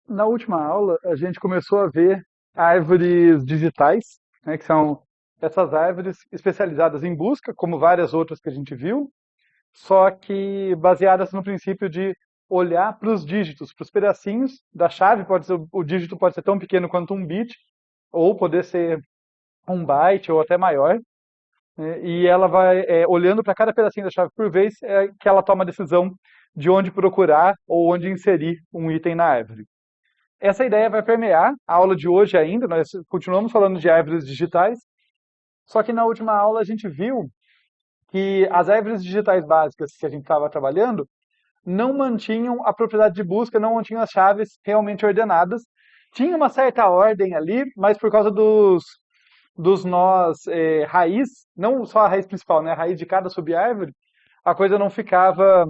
Na última aula, a gente começou a ver árvores digitais, né, que são essas árvores especializadas em busca, como várias outras que a gente viu, só que baseadas no princípio de olhar para os dígitos, para os pedacinhos da chave. Pode ser, o dígito pode ser tão pequeno quanto um bit, ou poder ser um byte ou até maior, né, e ela vai, olhando para cada pedacinho da chave por vez, que ela toma a decisão de onde procurar ou onde inserir um item na árvore. Essa ideia vai permear a aula de hoje ainda. Nós continuamos falando de árvores digitais, só que na última aula a gente viu que as árvores digitais básicas que a gente estava trabalhando não mantinham a propriedade de busca, não mantinham as chaves realmente ordenadas. Tinha uma certa ordem ali, mas por causa dos nós raiz, não só a raiz principal, né, a raiz de cada subárvore, a coisa não ficava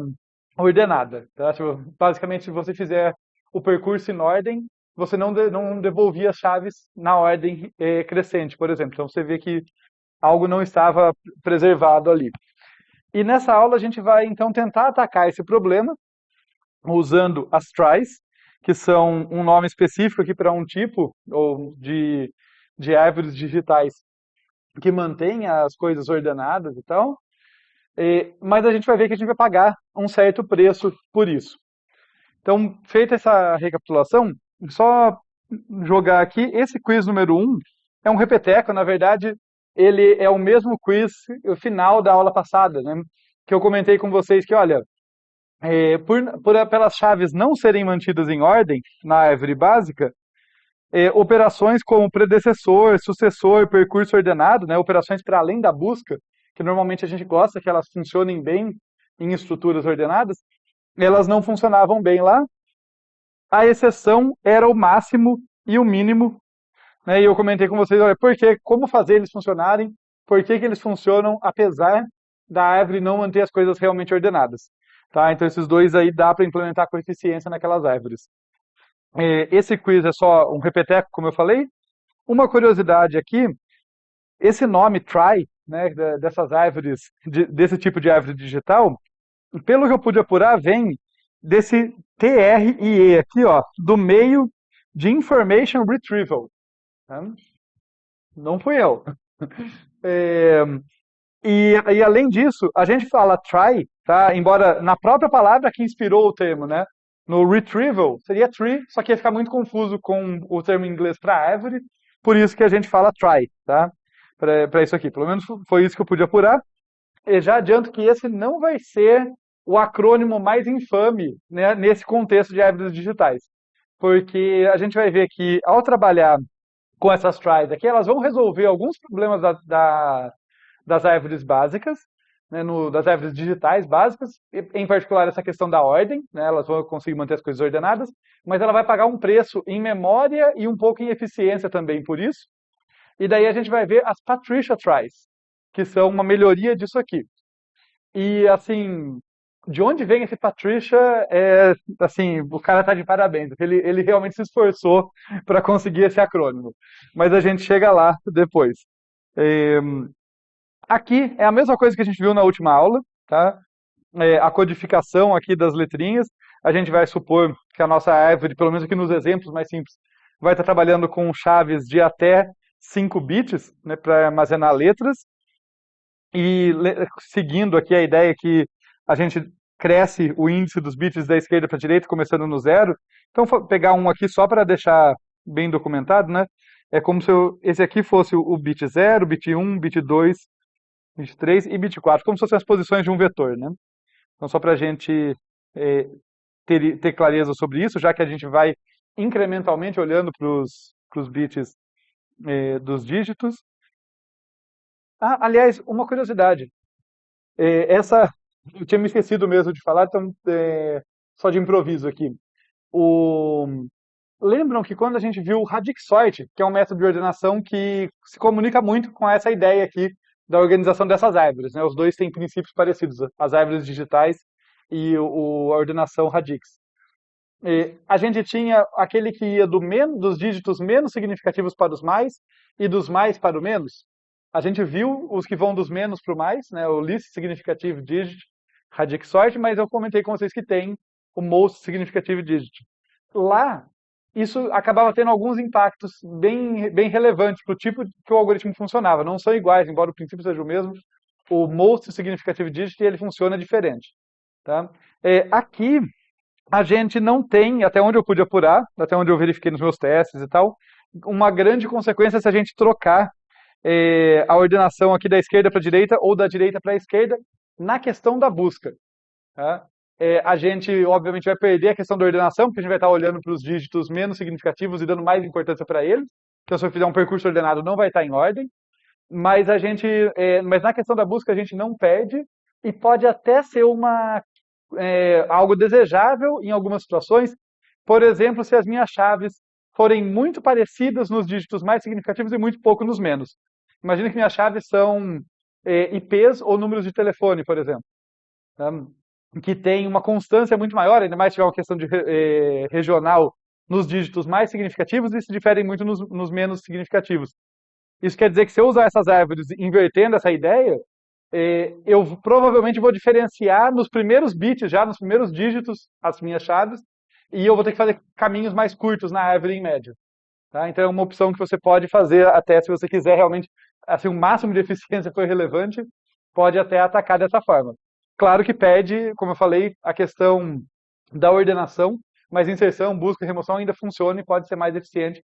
ordenada. Tá? Basicamente, se você fizer o percurso em ordem, você não devolvia as chaves na ordem crescente, por exemplo. Então você vê que algo não estava preservado ali. E nessa aula a gente vai então tentar atacar esse problema usando as tries, que são um nome específico aqui para um tipo ou de árvores digitais que mantém as coisas ordenadas e tal. Mas a gente vai ver que a gente vai pagar um certo preço por isso. Então, feita essa recapitulação, só jogar aqui, esse quiz número um é um repeteco. Na verdade, ele é o mesmo quiz o final da aula passada, né? Que eu comentei com vocês que, olha, pelas chaves não serem mantidas em ordem na árvore básica, operações como predecessor, sucessor, percurso ordenado, né, operações para além da busca, que normalmente a gente gosta que elas funcionem bem em estruturas ordenadas, elas não funcionavam bem lá. A exceção era o máximo e o mínimo, né? E eu comentei com vocês, olha, como fazer eles funcionarem, por que eles funcionam apesar da árvore não manter as coisas realmente ordenadas. Tá? Então esses dois aí dá para implementar coeficiência naquelas árvores. Esse quiz é só um repeteco, como eu falei. Uma curiosidade aqui, esse nome try, né, dessas árvores, desse tipo de árvore digital, pelo que eu pude apurar, vem desse TRIE aqui, ó, do meio de Information Retrieval. Tá? Não fui eu. É, e além disso, a gente fala try, tá? Embora na própria palavra que inspirou o termo, né? No retrieval seria tree, só que ia ficar muito confuso com o termo em inglês para árvore, por isso que a gente fala try, tá? Para isso aqui. Pelo menos foi isso que eu pude apurar. E já adianto que esse não vai ser o acrônimo mais infame, né, nesse contexto de árvores digitais. Porque a gente vai ver que ao trabalhar com essas tries aqui, elas vão resolver alguns problemas das árvores básicas, né, das árvores digitais básicas, em particular essa questão da ordem, né, elas vão conseguir manter as coisas ordenadas, mas ela vai pagar um preço em memória e um pouco em eficiência também por isso. E daí a gente vai ver as Patricia Tries, que são uma melhoria disso aqui. E assim, de onde vem esse Patricia, assim, o cara tá de parabéns, porque ele realmente se esforçou para conseguir esse acrônimo. Mas a gente chega lá depois. É, aqui é a mesma coisa que a gente viu na última aula, tá? A codificação aqui das letrinhas. A gente vai supor que a nossa árvore, pelo menos aqui nos exemplos mais simples, vai estar trabalhando com chaves de até 5 bits, né, para armazenar letras. E seguindo aqui a ideia que a gente cresce o índice dos bits da esquerda para a direita, começando no zero. Então, vou pegar um aqui só para deixar bem documentado, né? É como se esse aqui fosse o bit 0, bit 1, bit 2, bit 3 e bit 4, como se fossem as posições de um vetor, né? Então, só para a gente é, ter clareza sobre isso, já que a gente vai incrementalmente olhando para os bits dos dígitos. Ah, aliás, uma curiosidade. Essa, eu tinha me esquecido mesmo de falar, então, só de improviso aqui. O, lembram que quando a gente viu o Radix-Sort, que é um método de ordenação que se comunica muito com essa ideia aqui da organização dessas árvores, né? Os dois têm princípios parecidos, as árvores digitais e a ordenação Radix. A gente tinha aquele que ia dos dígitos menos significativos para os mais e dos mais para o menos. A gente viu os que vão dos menos para o mais, né, o least significant digit, Radix sort, mas eu comentei com vocês que tem o most significant digit. Lá, isso acabava tendo alguns impactos bem relevantes para o tipo que o algoritmo funcionava. Não são iguais, embora o princípio seja o mesmo, o most significant digit ele funciona diferente. Tá? Aqui a gente não tem, até onde eu pude apurar, até onde eu verifiquei nos meus testes e tal, uma grande consequência se a gente trocar a ordenação aqui da esquerda para a direita ou da direita para a esquerda na questão da busca. Tá? A gente, obviamente, vai perder a questão da ordenação, porque a gente vai estar olhando para os dígitos menos significativos e dando mais importância para eles. Então, se eu fizer um percurso ordenado, não vai estar em ordem. Mas mas na questão da busca, a gente não perde e pode até ser algo desejável em algumas situações. Por exemplo, se as minhas chaves forem muito parecidas nos dígitos mais significativos e muito pouco nos menos. Imagina que minhas chaves são IPs ou números de telefone, por exemplo. Tá? Que tem uma constância muito maior, ainda mais se tiver uma questão de regional nos dígitos mais significativos e se diferem muito nos menos significativos. Isso quer dizer que se eu usar essas árvores invertendo essa ideia, eu provavelmente vou diferenciar nos primeiros bits, já nos primeiros dígitos, as minhas chaves, e eu vou ter que fazer caminhos mais curtos na árvore em média. Tá? Então é uma opção que você pode fazer até se você quiser realmente, assim, o máximo de eficiência for relevante, pode até atacar dessa forma. Claro que pede, como eu falei, a questão da ordenação, mas inserção, busca e remoção ainda funciona e pode ser mais eficiente.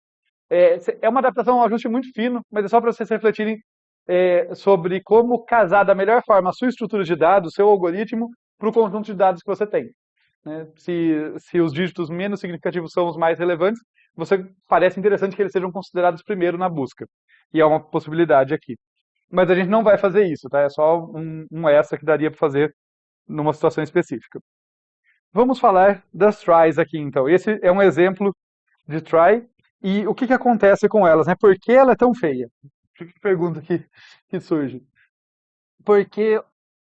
É uma adaptação, um ajuste muito fino, mas é só para vocês refletirem sobre como casar da melhor forma a sua estrutura de dados, o seu algoritmo, para o conjunto de dados que você tem. Né? Se os dígitos menos significativos são os mais relevantes, parece interessante que eles sejam considerados primeiro na busca. E é uma possibilidade aqui. Mas a gente não vai fazer isso, tá? É só um extra que daria para fazer numa situação específica. Vamos falar das tries aqui, então. Esse é um exemplo de try. E o que acontece com elas, né? Por que ela é tão feia? Que pergunta que surge. Porque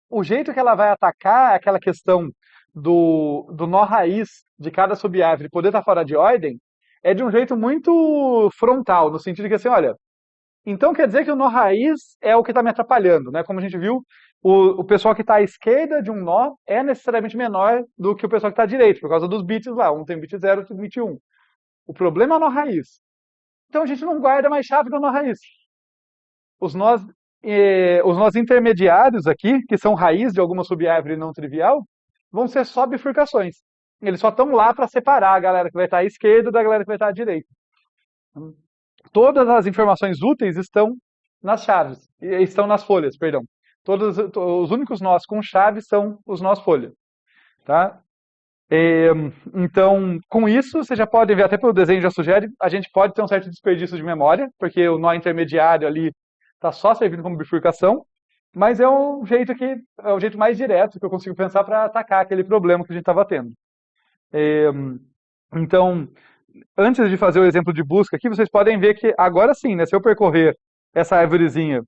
o jeito que ela vai atacar aquela questão do nó raiz de cada subárvore poder estar fora de ordem é de um jeito muito frontal, no sentido de que assim, olha, então quer dizer que o nó raiz é o que está me atrapalhando, né? Como a gente viu, o pessoal que está à esquerda de um nó é necessariamente menor do que o pessoal que está à direita, por causa dos bits lá. Um tem bit 0, outro tem bit 1. O problema é o nó raiz. Então a gente não guarda mais chave do nó raiz. Os nós intermediários aqui, que são raiz de alguma subárvore não trivial, vão ser só bifurcações. Eles só estão lá para separar a galera que vai estar à esquerda da galera que vai estar à direita. Todas as informações úteis estão nas chaves, estão nas folhas, perdão. Os únicos nós com chave são os nós folha. Tá? Então, com isso, você já pode ver, até pelo desenho já sugere, a gente pode ter um certo desperdício de memória, porque o nó intermediário ali está só servindo como bifurcação, mas é o jeito mais direto que eu consigo pensar para atacar aquele problema que a gente estava tendo. Então, antes de fazer o exemplo de busca aqui, vocês podem ver que agora sim, né, se eu percorrer essa árvorezinha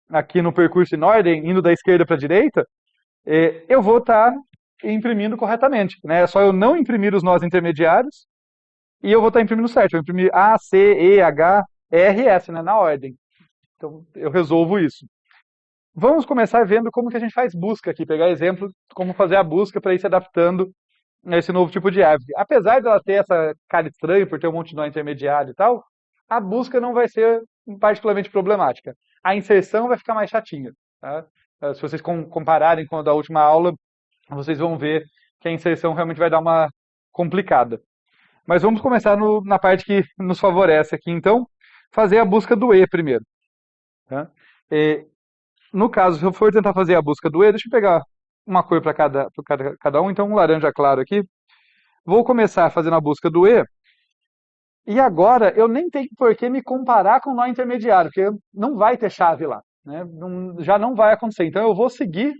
aqui no percurso em ordem, indo da esquerda para a direita, eu vou estar imprimindo corretamente. Né? É só eu não imprimir os nós intermediários e eu vou estar imprimindo certo. Eu vou imprimir A, C, E, H, R e S, né, na ordem. Então, eu resolvo isso. Vamos começar vendo como que a gente faz busca aqui, pegar exemplo de como fazer a busca para ir se adaptando a esse novo tipo de árvore. Apesar dela ter essa cara estranha por ter um monte de nó intermediário e tal, a busca não vai ser particularmente problemática. A inserção vai ficar mais chatinha. Tá? Se vocês compararem com a da última aula, vocês vão ver que a inserção realmente vai dar uma complicada. Mas vamos começar na parte que nos favorece aqui, então, fazer a busca do E primeiro. Tá? No caso, se eu for tentar fazer a busca do E, deixa eu pegar uma cor para cada um, então um laranja claro aqui. Vou começar fazendo a busca do E, e agora eu nem tenho por que me comparar com o nó intermediário, porque não vai ter chave lá. Né? Já não vai acontecer. Então eu vou seguir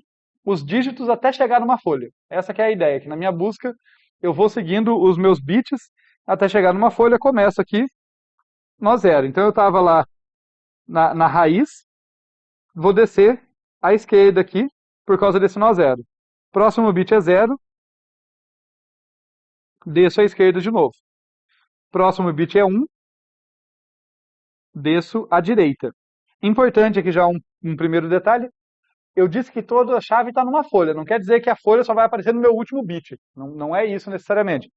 os dígitos até chegar numa folha. Essa que é a ideia, que na minha busca eu vou seguindo os meus bits até chegar numa folha, começo aqui, nó zero. Então eu estava lá na raiz, vou descer à esquerda aqui, por causa desse nó zero. Próximo bit é 0, desço à esquerda de novo. Próximo bit é 1, desço à direita. Importante aqui já um primeiro detalhe, eu disse que toda a chave está numa folha, não quer dizer que a folha só vai aparecer no meu último bit, não é isso necessariamente.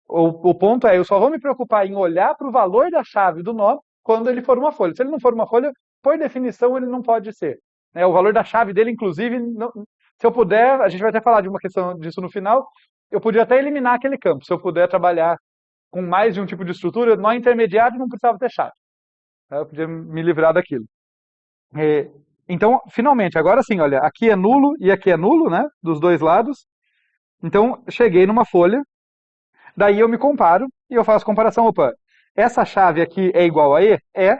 O ponto é, eu só vou me preocupar em olhar para o valor da chave do nó quando ele for uma folha. Se ele não for uma folha, por definição, ele não pode ser. O valor da chave dele, inclusive, se eu puder, a gente vai até falar de uma questão disso no final, eu podia até eliminar aquele campo. Se eu puder trabalhar com mais de um tipo de estrutura, nó intermediário não precisava ter chave. Eu podia me livrar daquilo. Então, finalmente, agora sim, olha, aqui é nulo e aqui é nulo, né? Dos dois lados. Então, cheguei numa folha, daí eu me comparo e eu faço comparação. Opa, essa chave aqui é igual a E? É.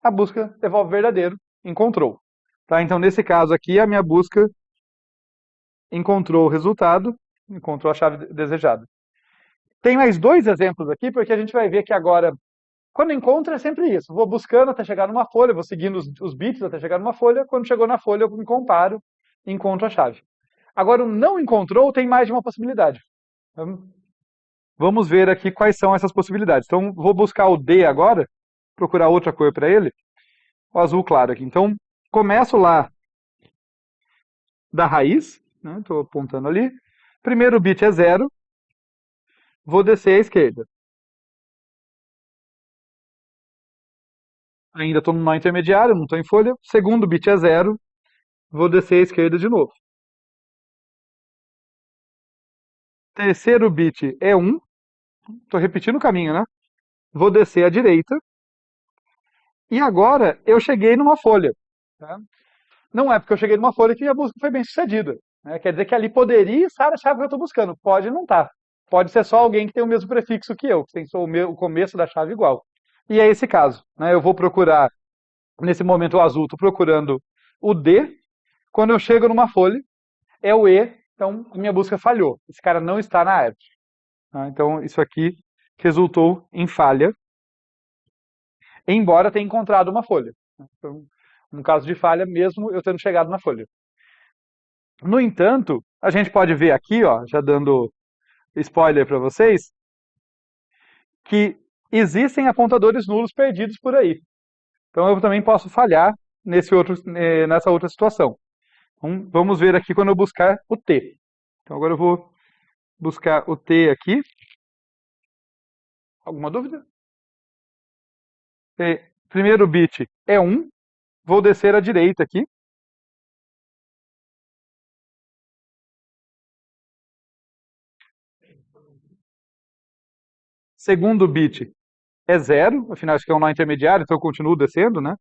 A busca devolve verdadeiro, encontrou. Tá? Então, nesse caso aqui, a minha busca encontrou o resultado, encontrou a chave desejada. Tem mais dois exemplos aqui, porque a gente vai ver que agora, quando encontra, é sempre isso. Vou buscando até chegar numa folha, vou seguindo os bits até chegar numa folha. Quando chegou na folha, eu me comparo e encontro a chave. Agora, o não encontrou tem mais de uma possibilidade. Vamos ver aqui quais são essas possibilidades. Então, vou buscar o D agora, procurar outra cor para ele. O azul claro aqui. Então, começo lá da raiz, né? Estou apontando ali. Primeiro bit é 0. Vou descer à esquerda. Ainda estou no nó intermediário, não estou em folha. Segundo bit é 0. Vou descer à esquerda de novo. Terceiro bit é 1. Estou repetindo o caminho, né? Vou descer à direita. E agora eu cheguei numa folha. Tá? Não é porque eu cheguei numa folha que a busca foi bem sucedida. Né? Quer dizer que ali poderia estar a chave que eu estou buscando. Pode não estar. Pode ser só alguém que tem o mesmo prefixo que eu, que tem o começo da chave igual. E é esse caso. Né? Eu vou procurar, nesse momento o azul, estou procurando o D. Quando eu chego numa folha, é o E. Então, a minha busca falhou. Esse cara não está na árvore. Tá? Então, isso aqui resultou em falha, embora tenha encontrado uma folha. Então, no caso de falha, mesmo eu tendo chegado na folha. No entanto, a gente pode ver aqui, ó, já dando spoiler para vocês, que existem apontadores nulos perdidos por aí. Então eu também posso falhar nessa outra situação. Então, vamos ver aqui quando eu buscar o T. Então agora eu vou buscar o T aqui. Alguma dúvida? Primeiro bit é 1. Vou descer à direita aqui. Segundo bit é 0, afinal isso aqui é um nó intermediário, então eu continuo descendo, né?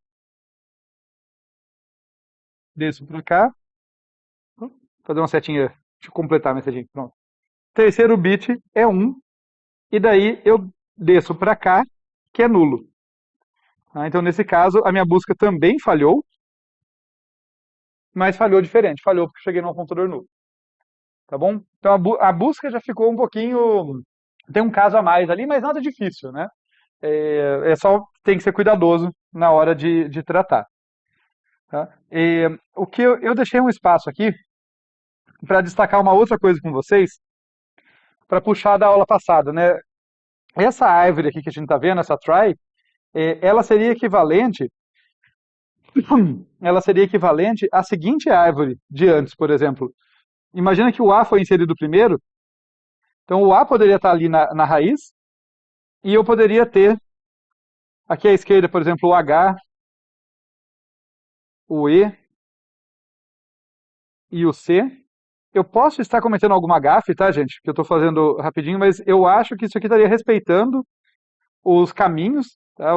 Desço para cá. Vou fazer uma setinha, deixa eu completar minha setinha, pronto. Terceiro bit é 1, e daí eu desço para cá, que é nulo. Tá? Então nesse caso a minha busca também falhou, mas falhou diferente, falhou porque eu cheguei no apontador nulo. Tá bom? Então a busca já ficou um pouquinho... Tem um caso a mais ali, mas nada difícil, né? Só tem que ser cuidadoso na hora de tratar. Tá? O que eu deixei um espaço aqui para destacar uma outra coisa com vocês, para puxar da aula passada, né? Essa árvore aqui que a gente está vendo, essa try, ela seria equivalente à seguinte árvore de antes, por exemplo. Imagina que o A foi inserido primeiro, então o A poderia estar ali na raiz, e eu poderia ter aqui à esquerda, por exemplo, o H, o E e o C. Eu posso estar cometendo alguma gafe, tá, gente? Que eu estou fazendo rapidinho, mas eu acho que isso aqui estaria respeitando os caminhos, tá?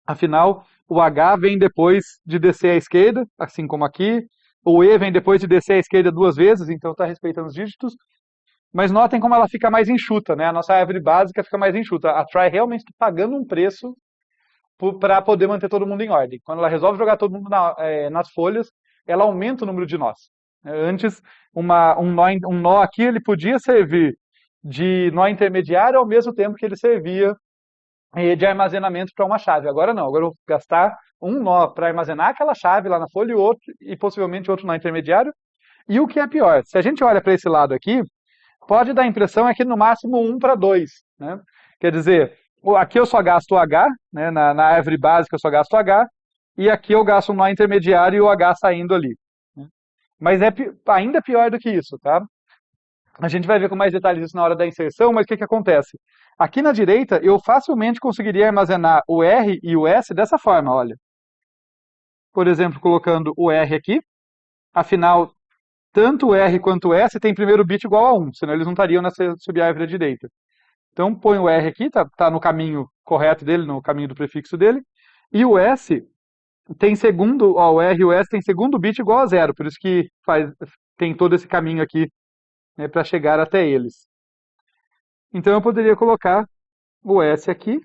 Afinal, o H vem depois de descer à esquerda, assim como aqui. O E vem depois de descer à esquerda duas vezes, então está respeitando os dígitos. Mas notem como ela fica mais enxuta, né? A nossa árvore básica fica mais enxuta. A try realmente está pagando um preço para poder manter todo mundo em ordem. Quando ela resolve jogar todo mundo nas folhas, ela aumenta o número de nós. Antes, um nó aqui ele podia servir de nó intermediário ao mesmo tempo que ele servia de armazenamento para uma chave. Agora não, agora eu vou gastar um nó para armazenar aquela chave lá na folha e possivelmente outro nó intermediário. E o que é pior, se a gente olha para esse lado aqui, pode dar a impressão é que no máximo 1 para 2. Né? Quer dizer, aqui eu só gasto o H, né? na árvore básica eu só gasto o H, e aqui eu gasto um nó intermediário e o H saindo ali. Né? Mas é ainda pior do que isso, tá? A gente vai ver com mais detalhes isso na hora da inserção, mas o que que acontece? Aqui na direita, eu facilmente conseguiria armazenar o R e o S dessa forma, olha. Por exemplo, colocando o R aqui, afinal, tanto o R quanto o S tem primeiro bit igual a 1, senão eles não estariam nessa subárvore à direita. Então, põe o R aqui, tá no caminho correto dele, no caminho do prefixo dele, e o S tem segundo, ó, o R e o S tem segundo bit igual a 0, por isso que tem todo esse caminho aqui, né, para chegar até eles. Então eu poderia colocar o S aqui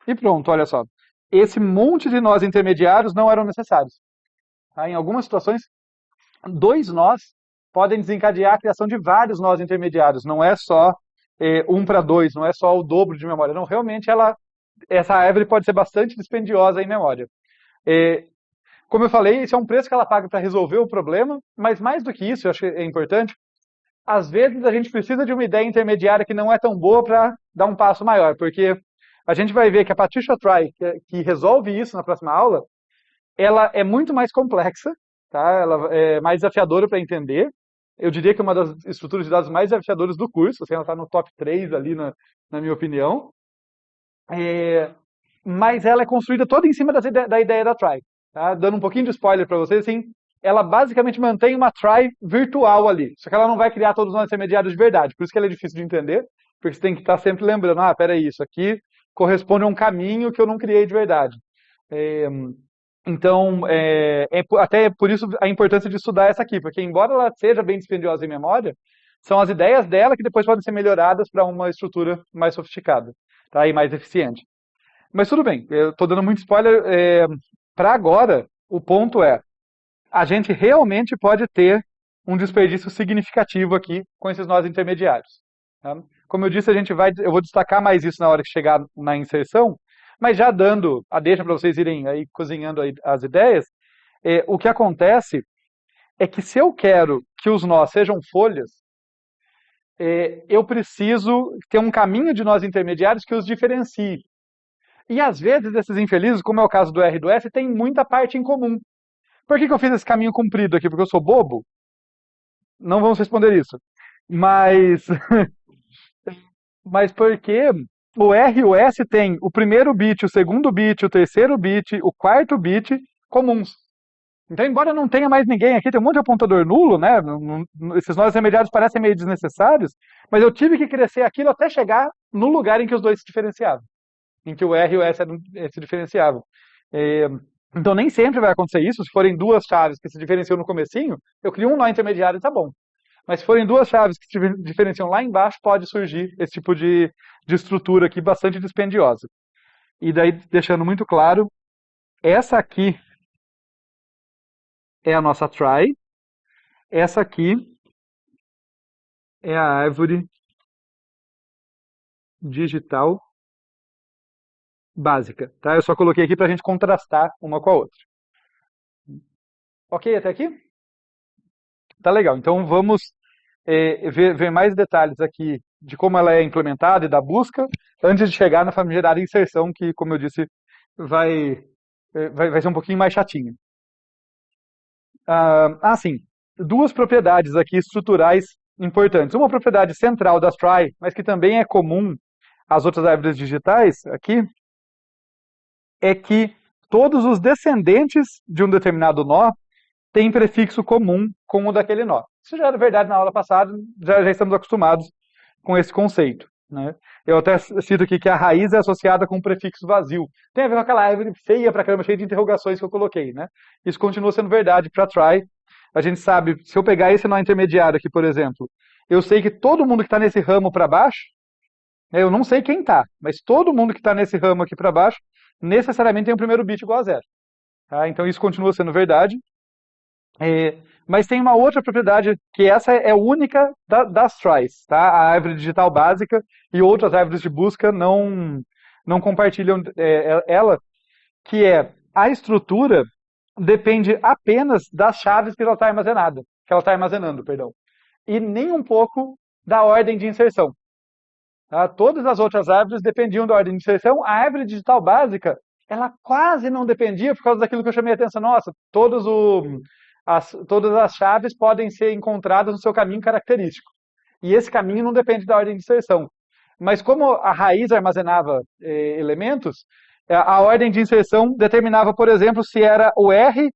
e pronto, olha só. Esse monte de nós intermediários não eram necessários. Tá? Em algumas situações, 2 nós podem desencadear a criação de vários nós intermediários. Não é só 1 para 2, não é só o dobro de memória. Não, realmente essa árvore pode ser bastante dispendiosa em memória. Como eu falei, esse é um preço que ela paga para resolver o problema, mas mais do que isso, eu acho que é importante, às vezes a gente precisa de uma ideia intermediária que não é tão boa para dar um passo maior, porque a gente vai ver que a Patricia Try, que resolve isso na próxima aula, ela é muito mais complexa, tá? Ela é mais desafiadora para entender. Eu diria que é uma das estruturas de dados mais desafiadoras do curso, assim, ela está no top 3 ali, na minha opinião. Mas ela é construída toda em cima da ideia da try. Tá? Dando um pouquinho de spoiler para vocês, assim, ela basicamente mantém uma try virtual ali. Só que ela não vai criar todos os nós intermediários de verdade. Por isso que ela é difícil de entender, porque você tem que estar sempre lembrando, peraí, isso aqui corresponde a um caminho que eu não criei de verdade. Então, até por isso a importância de estudar essa aqui, porque embora ela seja bem dispendiosa em memória, são as ideias dela que depois podem ser melhoradas para uma estrutura mais sofisticada, tá? E mais eficiente. Mas tudo bem, eu estou dando muito spoiler. Para agora, o ponto é, a gente realmente pode ter um desperdício significativo aqui com esses nós intermediários. Tá? Como eu disse, eu vou destacar mais isso na hora que chegar na inserção, mas já dando a deixa para vocês irem aí cozinhando aí as ideias, o que acontece é que se eu quero que os nós sejam folhas, eu preciso ter um caminho de nós intermediários que os diferencie. E às vezes esses infelizes, como é o caso do R e do S, têm muita parte em comum. Por que eu fiz esse caminho comprido aqui? Porque eu sou bobo? Não vamos responder isso. Mas, mas porque o R e o S têm o primeiro bit, o segundo bit, o terceiro bit, o quarto bit comuns. Então, embora não tenha mais ninguém aqui, tem um monte de apontador nulo, né? Esses nós intermediários parecem meio desnecessários, mas eu tive que crescer aquilo até chegar no lugar em que os dois se diferenciavam, em que o R e o S se diferenciavam. Então nem sempre vai acontecer isso. Se forem duas chaves que se diferenciam no comecinho, eu crio um nó intermediário e tá bom. Mas se forem duas chaves que se diferenciam lá embaixo, pode surgir esse tipo de estrutura aqui bastante dispendiosa. E daí, deixando muito claro, essa aqui é a nossa try, essa aqui é a árvore digital básica, tá? Eu só coloquei aqui para a gente contrastar uma com a outra. Ok até aqui? Tá legal. Então vamos ver mais detalhes aqui de como ela é implementada e da busca, antes de chegar na famigerada inserção, que, como eu disse, vai ser um pouquinho mais chatinho. Sim, duas propriedades aqui estruturais importantes. Uma propriedade central das try, mas que também é comum às outras árvores digitais aqui, é que todos os descendentes de um determinado nó têm prefixo comum com o daquele nó. Isso já era verdade na aula passada, já estamos acostumados com esse conceito. Né? Eu até cito aqui que a raiz é associada com um prefixo vazio. Tem a ver com aquela árvore feia pra caramba, cheia de interrogações que eu coloquei. Né? Isso continua sendo verdade para try. A gente sabe, se eu pegar esse nó intermediário aqui, por exemplo, eu sei que todo mundo que está nesse ramo para baixo, eu não sei quem está, mas todo mundo que está nesse ramo aqui para baixo, necessariamente tem o primeiro bit igual a 0. Tá? Então isso continua sendo verdade. Mas tem uma outra propriedade, que essa é única das tries, tá? A árvore digital básica e outras árvores de busca não compartilham ela, que é a estrutura depende apenas das chaves que ela está armazenada, que ela está armazenando, perdão, e nem um pouco da ordem de inserção. Tá? Todas as outras árvores dependiam da ordem de inserção. A árvore digital básica, ela quase não dependia por causa daquilo que eu chamei a atenção. Nossa, todas as chaves podem ser encontradas no seu caminho característico. e esse caminho não depende da ordem de inserção. Mas como a raiz armazenava elementos, a ordem de inserção determinava, por exemplo, se era o R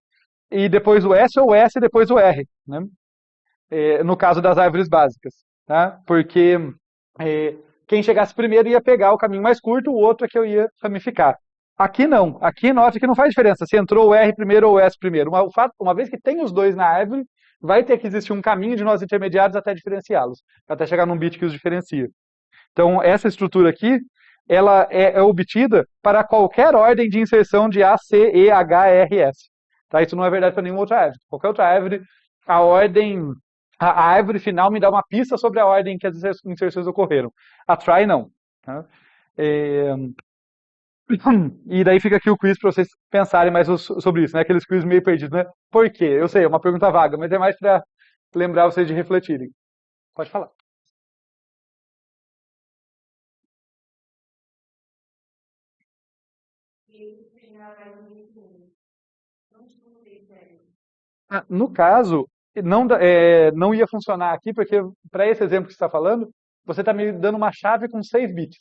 e depois o S ou o S e depois o R, né? No caso das árvores básicas, tá? Porque quem chegasse primeiro ia pegar o caminho mais curto, o outro é que eu ia ramificar. Aqui não. Aqui nota que não faz diferença se entrou o R primeiro ou o S primeiro. Uma vez que tem os dois na árvore, vai ter que existir um caminho de nós intermediários até diferenciá-los, até chegar num bit que os diferencia. Então, essa estrutura aqui, ela é obtida para qualquer ordem de inserção de A, C, E, H, R, S. Tá? Isso não é verdade para nenhuma outra árvore. Qualquer outra árvore, a árvore final me dá uma pista sobre a ordem que as inserções ocorreram. A try não. Tá? E daí fica aqui o quiz para vocês pensarem mais sobre isso, né? Aqueles quiz meio perdidos, né? Por quê? Eu sei, é uma pergunta vaga, mas é mais para lembrar vocês de refletirem. Pode falar. No caso, não ia funcionar aqui, porque para esse exemplo que você está falando, você está me dando uma chave com 6 bits.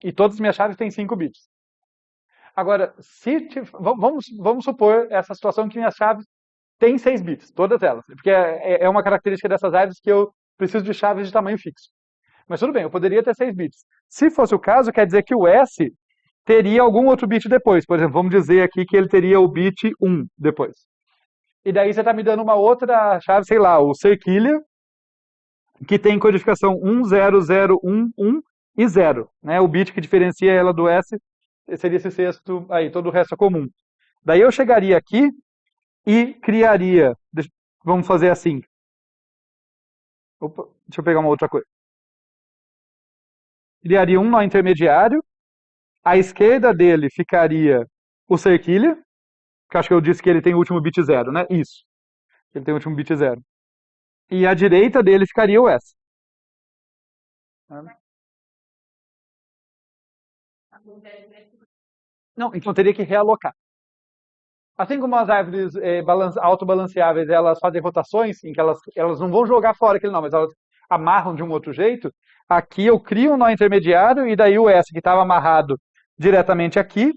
E todas as minhas chaves têm 5 bits. Agora, vamos supor essa situação que minhas chaves têm 6 bits, todas elas. Porque é uma característica dessas árvores que eu preciso de chaves de tamanho fixo. Mas tudo bem, eu poderia ter 6 bits. Se fosse o caso, quer dizer que o S teria algum outro bit depois. Por exemplo, vamos dizer aqui que ele teria o bit 1 depois. E daí você está me dando uma outra chave, sei lá, o cerquilha, que tem codificação 10011 e 0. Né? O bit que diferencia ela do S seria esse sexto aí, todo o resto é comum. Daí eu chegaria aqui e criaria, vamos fazer assim. Opa, deixa eu pegar uma outra coisa. Criaria um nó intermediário, à esquerda dele ficaria o cerquilha, que acho que eu disse que ele tem o último bit 0, né? Isso. Ele tem o último bit 0. E à direita dele ficaria o S. Não, então teria que realocar. Assim como as árvores autobalanceáveis, elas fazem rotações, em que elas não vão jogar fora aquele nó, mas elas amarram de um outro jeito, aqui eu crio um nó intermediário e daí o S que estava amarrado diretamente aqui,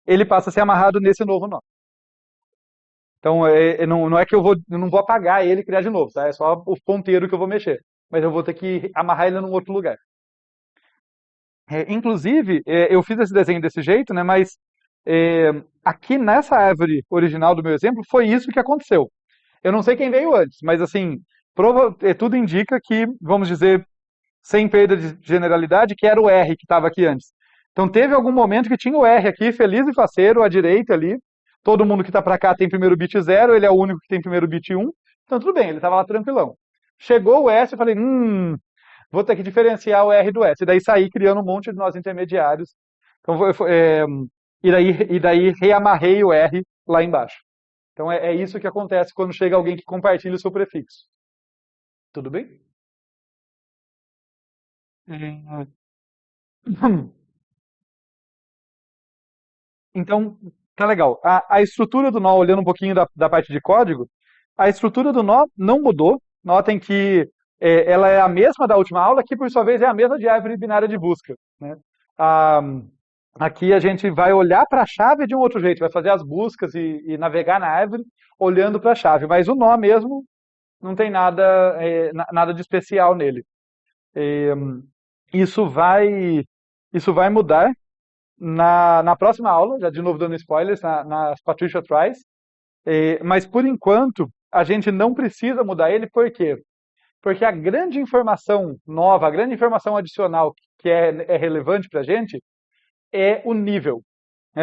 ele passa a ser amarrado nesse novo nó. Então, não é que eu não vou apagar ele e criar de novo, tá? É só o ponteiro que eu vou mexer. Mas eu vou ter que amarrar ele num outro lugar. Inclusive, eu fiz esse desenho desse jeito, né? Mas aqui nessa árvore original do meu exemplo, foi isso que aconteceu. Eu não sei quem veio antes, mas assim, tudo indica que, vamos dizer, sem perda de generalidade, que era o R que estava aqui antes. Então teve algum momento que tinha o R aqui, feliz e faceiro, à direita ali. Todo mundo que está para cá tem primeiro bit 0, ele é o único que tem primeiro bit 1. Então tudo bem, ele estava lá tranquilão. Chegou o S, eu falei, vou ter que diferenciar o R do S. E daí saí criando um monte de nós intermediários. Então, e daí reamarrei o R lá embaixo. Então é isso que acontece quando chega alguém que compartilha o seu prefixo. Tudo bem? É, Então, tá legal. A estrutura do nó, olhando um pouquinho da parte de código, a estrutura do nó não mudou. Notem que ela é a mesma da última aula, que por sua vez é a mesma de árvore binária de busca. Né? Ah, aqui a gente vai olhar para a chave de um outro jeito, vai fazer as buscas e navegar na árvore olhando para a chave, mas o nó mesmo não tem nada de especial nele. É, isso vai, isso vai mudar na próxima aula, já de novo dando spoilers, nas Patricia Tries, mas por enquanto a gente não precisa mudar ele, por quê? Porque a grande informação nova, a grande informação adicional que é relevante para a gente é o nível.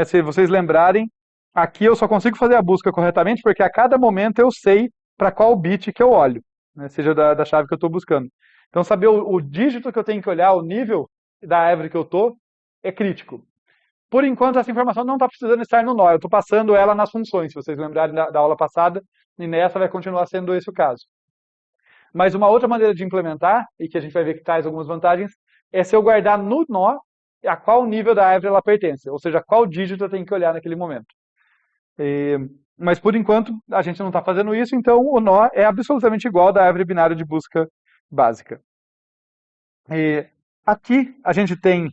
Se vocês lembrarem, aqui eu só consigo fazer a busca corretamente porque a cada momento eu sei para qual bit que eu olho, né, seja da chave que eu estou buscando. Então saber o dígito que eu tenho que olhar, o nível da árvore que eu estou, é crítico. Por enquanto, essa informação não está precisando estar no nó. Eu estou passando ela nas funções, se vocês lembrarem da aula passada, e nessa vai continuar sendo esse o caso. Mas uma outra maneira de implementar, e que a gente vai ver que traz algumas vantagens, é se eu guardar no nó a qual nível da árvore ela pertence, ou seja, qual dígito eu tenho que olhar naquele momento. Mas por enquanto a gente não está fazendo isso, então o nó é absolutamente igual da árvore binária de busca básica. E aqui a gente tem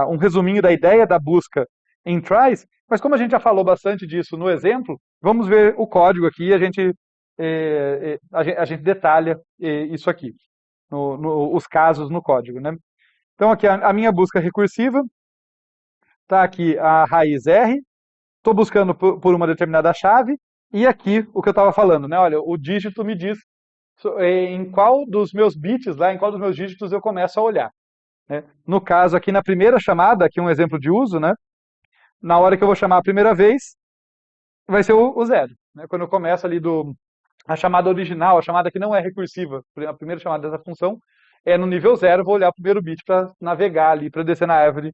um resuminho da ideia da busca em tries, mas como a gente já falou bastante disso no exemplo, vamos ver o código aqui e a gente detalha isso aqui, os casos no código, né? Então aqui a minha busca recursiva, está aqui a raiz R, estou buscando por uma determinada chave, e aqui o que eu estava falando, né? Olha, o dígito me diz em qual dos meus bits lá, em qual dos meus dígitos eu começo a olhar, né? No caso aqui na primeira chamada, aqui um exemplo de uso, né? Na hora que eu vou chamar a primeira vez, vai ser o zero, né? Quando eu começo ali a chamada original, a chamada que não é recursiva, a primeira chamada dessa função, é no nível zero, eu vou olhar o primeiro bit para navegar ali, para descer na árvore,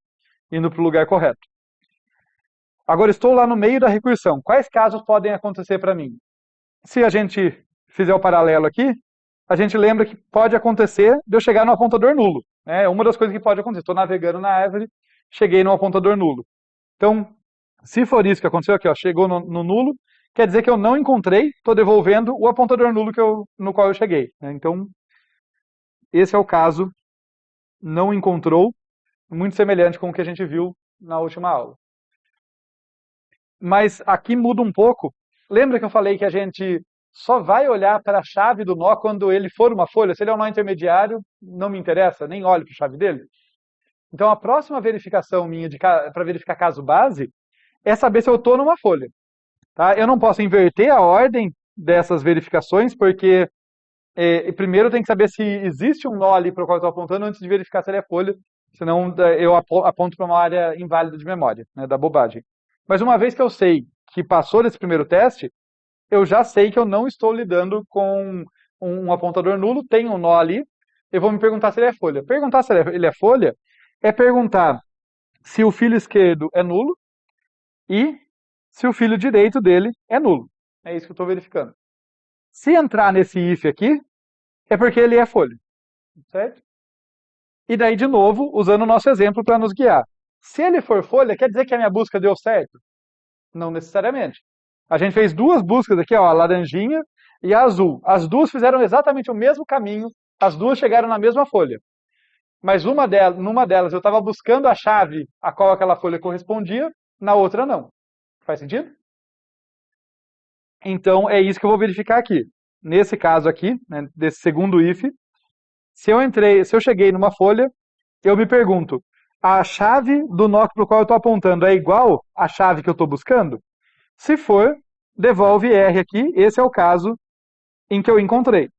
indo para o lugar correto. Agora estou lá no meio da recursão. Quais casos podem acontecer para mim? Se a gente fizer o paralelo aqui, a gente lembra que pode acontecer de eu chegar no apontador nulo. É uma das coisas que pode acontecer. Estou navegando na árvore, cheguei no apontador nulo. Então, se for isso que aconteceu aqui, ó, chegou no nulo, quer dizer que eu não encontrei, estou devolvendo o apontador nulo no qual eu cheguei, né? Então, esse é o caso não encontrou, muito semelhante com o que a gente viu na última aula. Mas aqui muda um pouco. Lembra que eu falei que a gente só vai olhar para a chave do nó quando ele for uma folha? Se ele é um nó intermediário, não me interessa, nem olho para a chave dele. Então a próxima verificação minha para verificar caso base é saber se eu estou numa folha. Tá? Eu não posso inverter a ordem dessas verificações, porque primeiro tem que saber se existe um nó ali para o qual eu estou apontando antes de verificar se ele é folha, senão eu aponto para uma área inválida de memória, né, da bobagem. Mas uma vez que eu sei que passou desse primeiro teste, eu já sei que eu não estou lidando com um apontador nulo, tem um nó ali, eu vou me perguntar se ele é folha. Perguntar se ele é folha é perguntar se o filho esquerdo é nulo e se o filho direito dele é nulo. É isso que eu estou verificando. Se entrar nesse if aqui, é porque ele é folha, certo? E daí, de novo, usando o nosso exemplo para nos guiar. Se ele for folha, quer dizer que a minha busca deu certo? Não necessariamente. A gente fez duas buscas aqui, ó, a laranjinha e a azul. As duas fizeram exatamente o mesmo caminho, as duas chegaram na mesma folha. Mas numa delas eu estava buscando a chave a qual aquela folha correspondia, na outra não. Faz sentido? Então é isso que eu vou verificar aqui. Nesse caso aqui, né, desse segundo if, se eu cheguei numa folha, eu me pergunto, a chave do nó para o qual eu estou apontando é igual à chave que eu estou buscando? Se for, devolve R aqui, esse é o caso em que eu encontrei.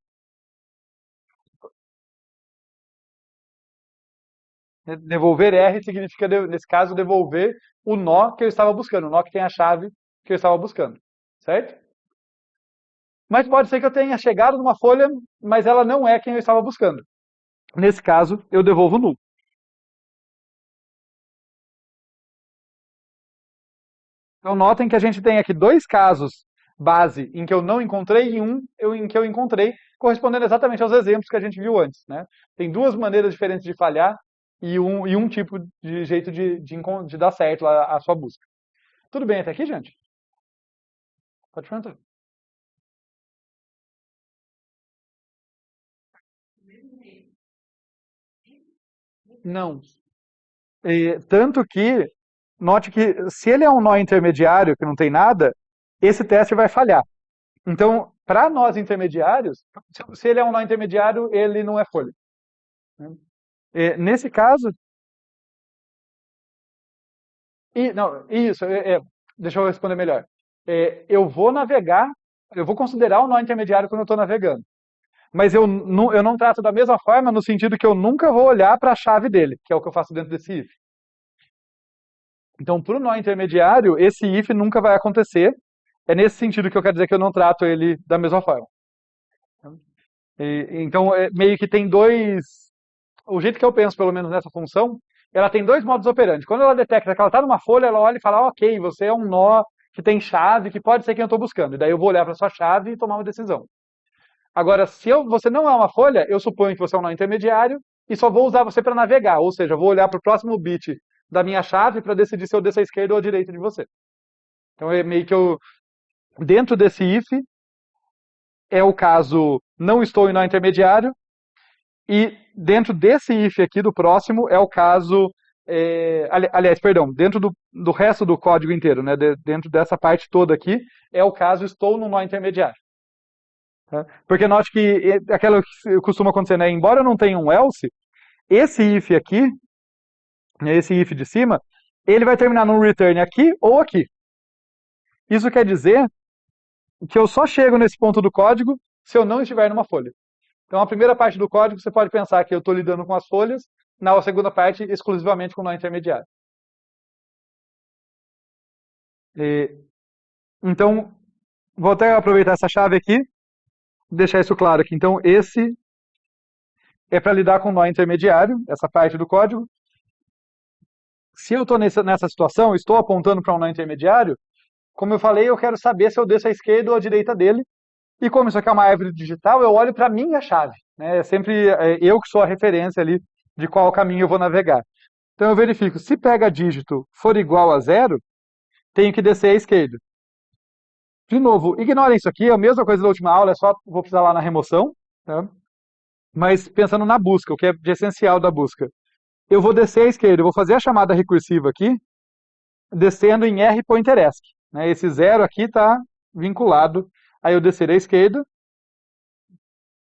Devolver R significa, nesse caso, devolver o nó que eu estava buscando, o nó que tem a chave que eu estava buscando, certo? Mas pode ser que eu tenha chegado numa folha, mas ela não é quem eu estava buscando. Nesse caso, eu devolvo nulo. Então notem que a gente tem aqui dois casos base em que eu não encontrei e em que eu encontrei, correspondendo exatamente aos exemplos que a gente viu antes, né? Tem duas maneiras diferentes de falhar e um tipo de jeito de dar certo a sua busca. Tudo bem até aqui, gente? Pode perguntar. Não. Tanto que, note que se ele é um nó intermediário, que não tem nada, esse teste vai falhar. Então, para nós intermediários, se ele é um nó intermediário, ele não é folha, né? Nesse caso, não, isso, deixa eu responder melhor. Eu vou navegar, eu vou considerar o nó intermediário quando eu estou navegando. Mas eu não trato da mesma forma no sentido que eu nunca vou olhar para a chave dele, que é o que eu faço dentro desse if. Então, para o nó intermediário, esse if nunca vai acontecer. É nesse sentido que eu quero dizer que eu não trato ele da mesma forma. Então, meio que tem dois. O jeito que eu penso, pelo menos nessa função, ela tem dois modos operantes. Quando ela detecta que ela está numa folha, ela olha e fala: ok, você é um nó que tem chave, que pode ser quem eu estou buscando. E daí eu vou olhar para sua chave e tomar uma decisão. Agora, se você não é uma folha, eu suponho que você é um nó intermediário e só vou usar você para navegar. Ou seja, eu vou olhar para o próximo bit da minha chave para decidir se eu desço à esquerda ou à direita de você. Então é meio que dentro desse if, é o caso não estou em nó intermediário, E dentro desse if aqui do próximo é o caso, aliás, perdão, dentro do resto do código inteiro, né, dentro dessa parte toda aqui, é o caso estou no nó intermediário. Tá? Porque note que aquilo que costuma acontecer, né, embora eu não tenha um else, esse if aqui, né, esse if de cima, ele vai terminar num return aqui ou aqui. Isso quer dizer que eu só chego nesse ponto do código se eu não estiver numa folha. Então, a primeira parte do código, você pode pensar que eu estou lidando com as folhas, na segunda parte, exclusivamente com o nó intermediário. Então, vou até aproveitar essa chave aqui, deixar isso claro aqui. Então, esse é para lidar com o nó intermediário, essa parte do código. Se eu estou nessa situação, estou apontando para um nó intermediário, como eu falei, eu quero saber se eu desço à esquerda ou à direita dele. E como isso aqui é uma árvore digital, eu olho para a minha chave. Né? É sempre eu que sou a referência ali de qual caminho eu vou navegar. Então eu verifico, se pega dígito for igual a 0, tenho que descer à esquerda. De novo, ignorem isso aqui, é a mesma coisa da última aula, é só vou precisar lá na remoção. Tá? Mas pensando na busca, o que é de essencial da busca. Eu vou descer à esquerda, eu vou fazer a chamada recursiva aqui, descendo em R pointer esc. Né? Esse 0 aqui está vinculado a eu descer à esquerda.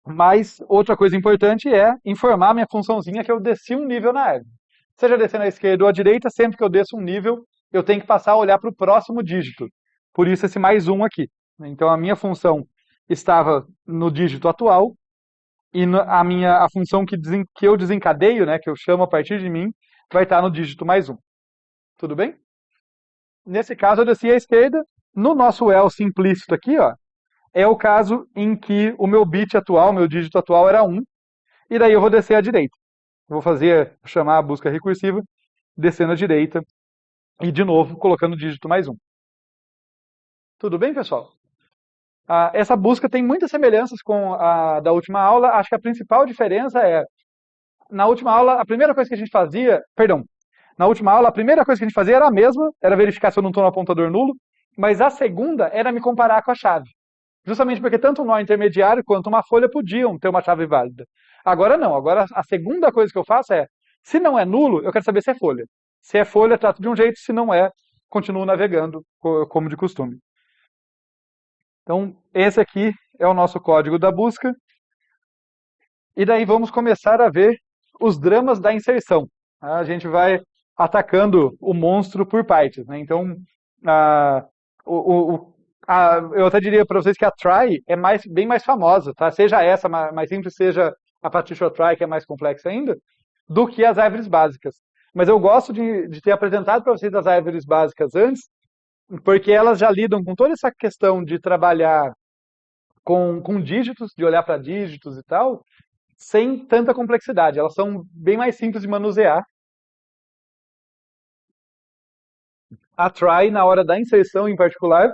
Mas outra coisa importante é informar minha funçãozinha que eu desci um nível na árvore. Seja descendo à esquerda ou à direita, sempre que eu desço um nível, eu tenho que passar a olhar para o próximo dígito. Por isso esse mais um aqui. Então a minha função estava no dígito atual e a função que eu desencadeio, né, que eu chamo a partir de mim, vai estar no dígito mais um. Tudo bem? Nesse caso eu desci à esquerda. No nosso else implícito aqui, ó, é o caso em que o meu bit atual, meu dígito atual era 1, e daí eu vou descer à direita. Vou chamar a busca recursiva, descendo à direita, e de novo colocando o dígito mais 1. Tudo bem, pessoal? Essa busca tem muitas semelhanças com a da última aula. Acho que a principal diferença é, na última aula, a primeira coisa que a gente fazia, na última aula, a primeira coisa que a gente fazia era a mesma, era verificar se eu não estou no apontador nulo, mas a segunda era me comparar com a chave. Justamente porque tanto um nó intermediário quanto uma folha podiam ter uma chave válida. Agora não, agora a segunda coisa que eu faço é, se não é nulo, eu quero saber se é folha. Se é folha, trato de um jeito, se não é, continuo navegando como de costume. Então, esse aqui é o nosso código da busca. E daí vamos começar a ver os dramas da inserção. A gente vai atacando o monstro por partes. Né? Então, eu até diria para vocês que a try é bem mais famosa, tá? Seja essa mais simples, seja a Patricia Try, que é mais complexa ainda, do que as árvores básicas. Mas eu gosto de ter apresentado para vocês as árvores básicas antes, porque elas já lidam com toda essa questão de trabalhar com dígitos, de olhar para dígitos e tal, sem tanta complexidade. Elas são bem mais simples de manusear. A try, na hora da inserção em particular,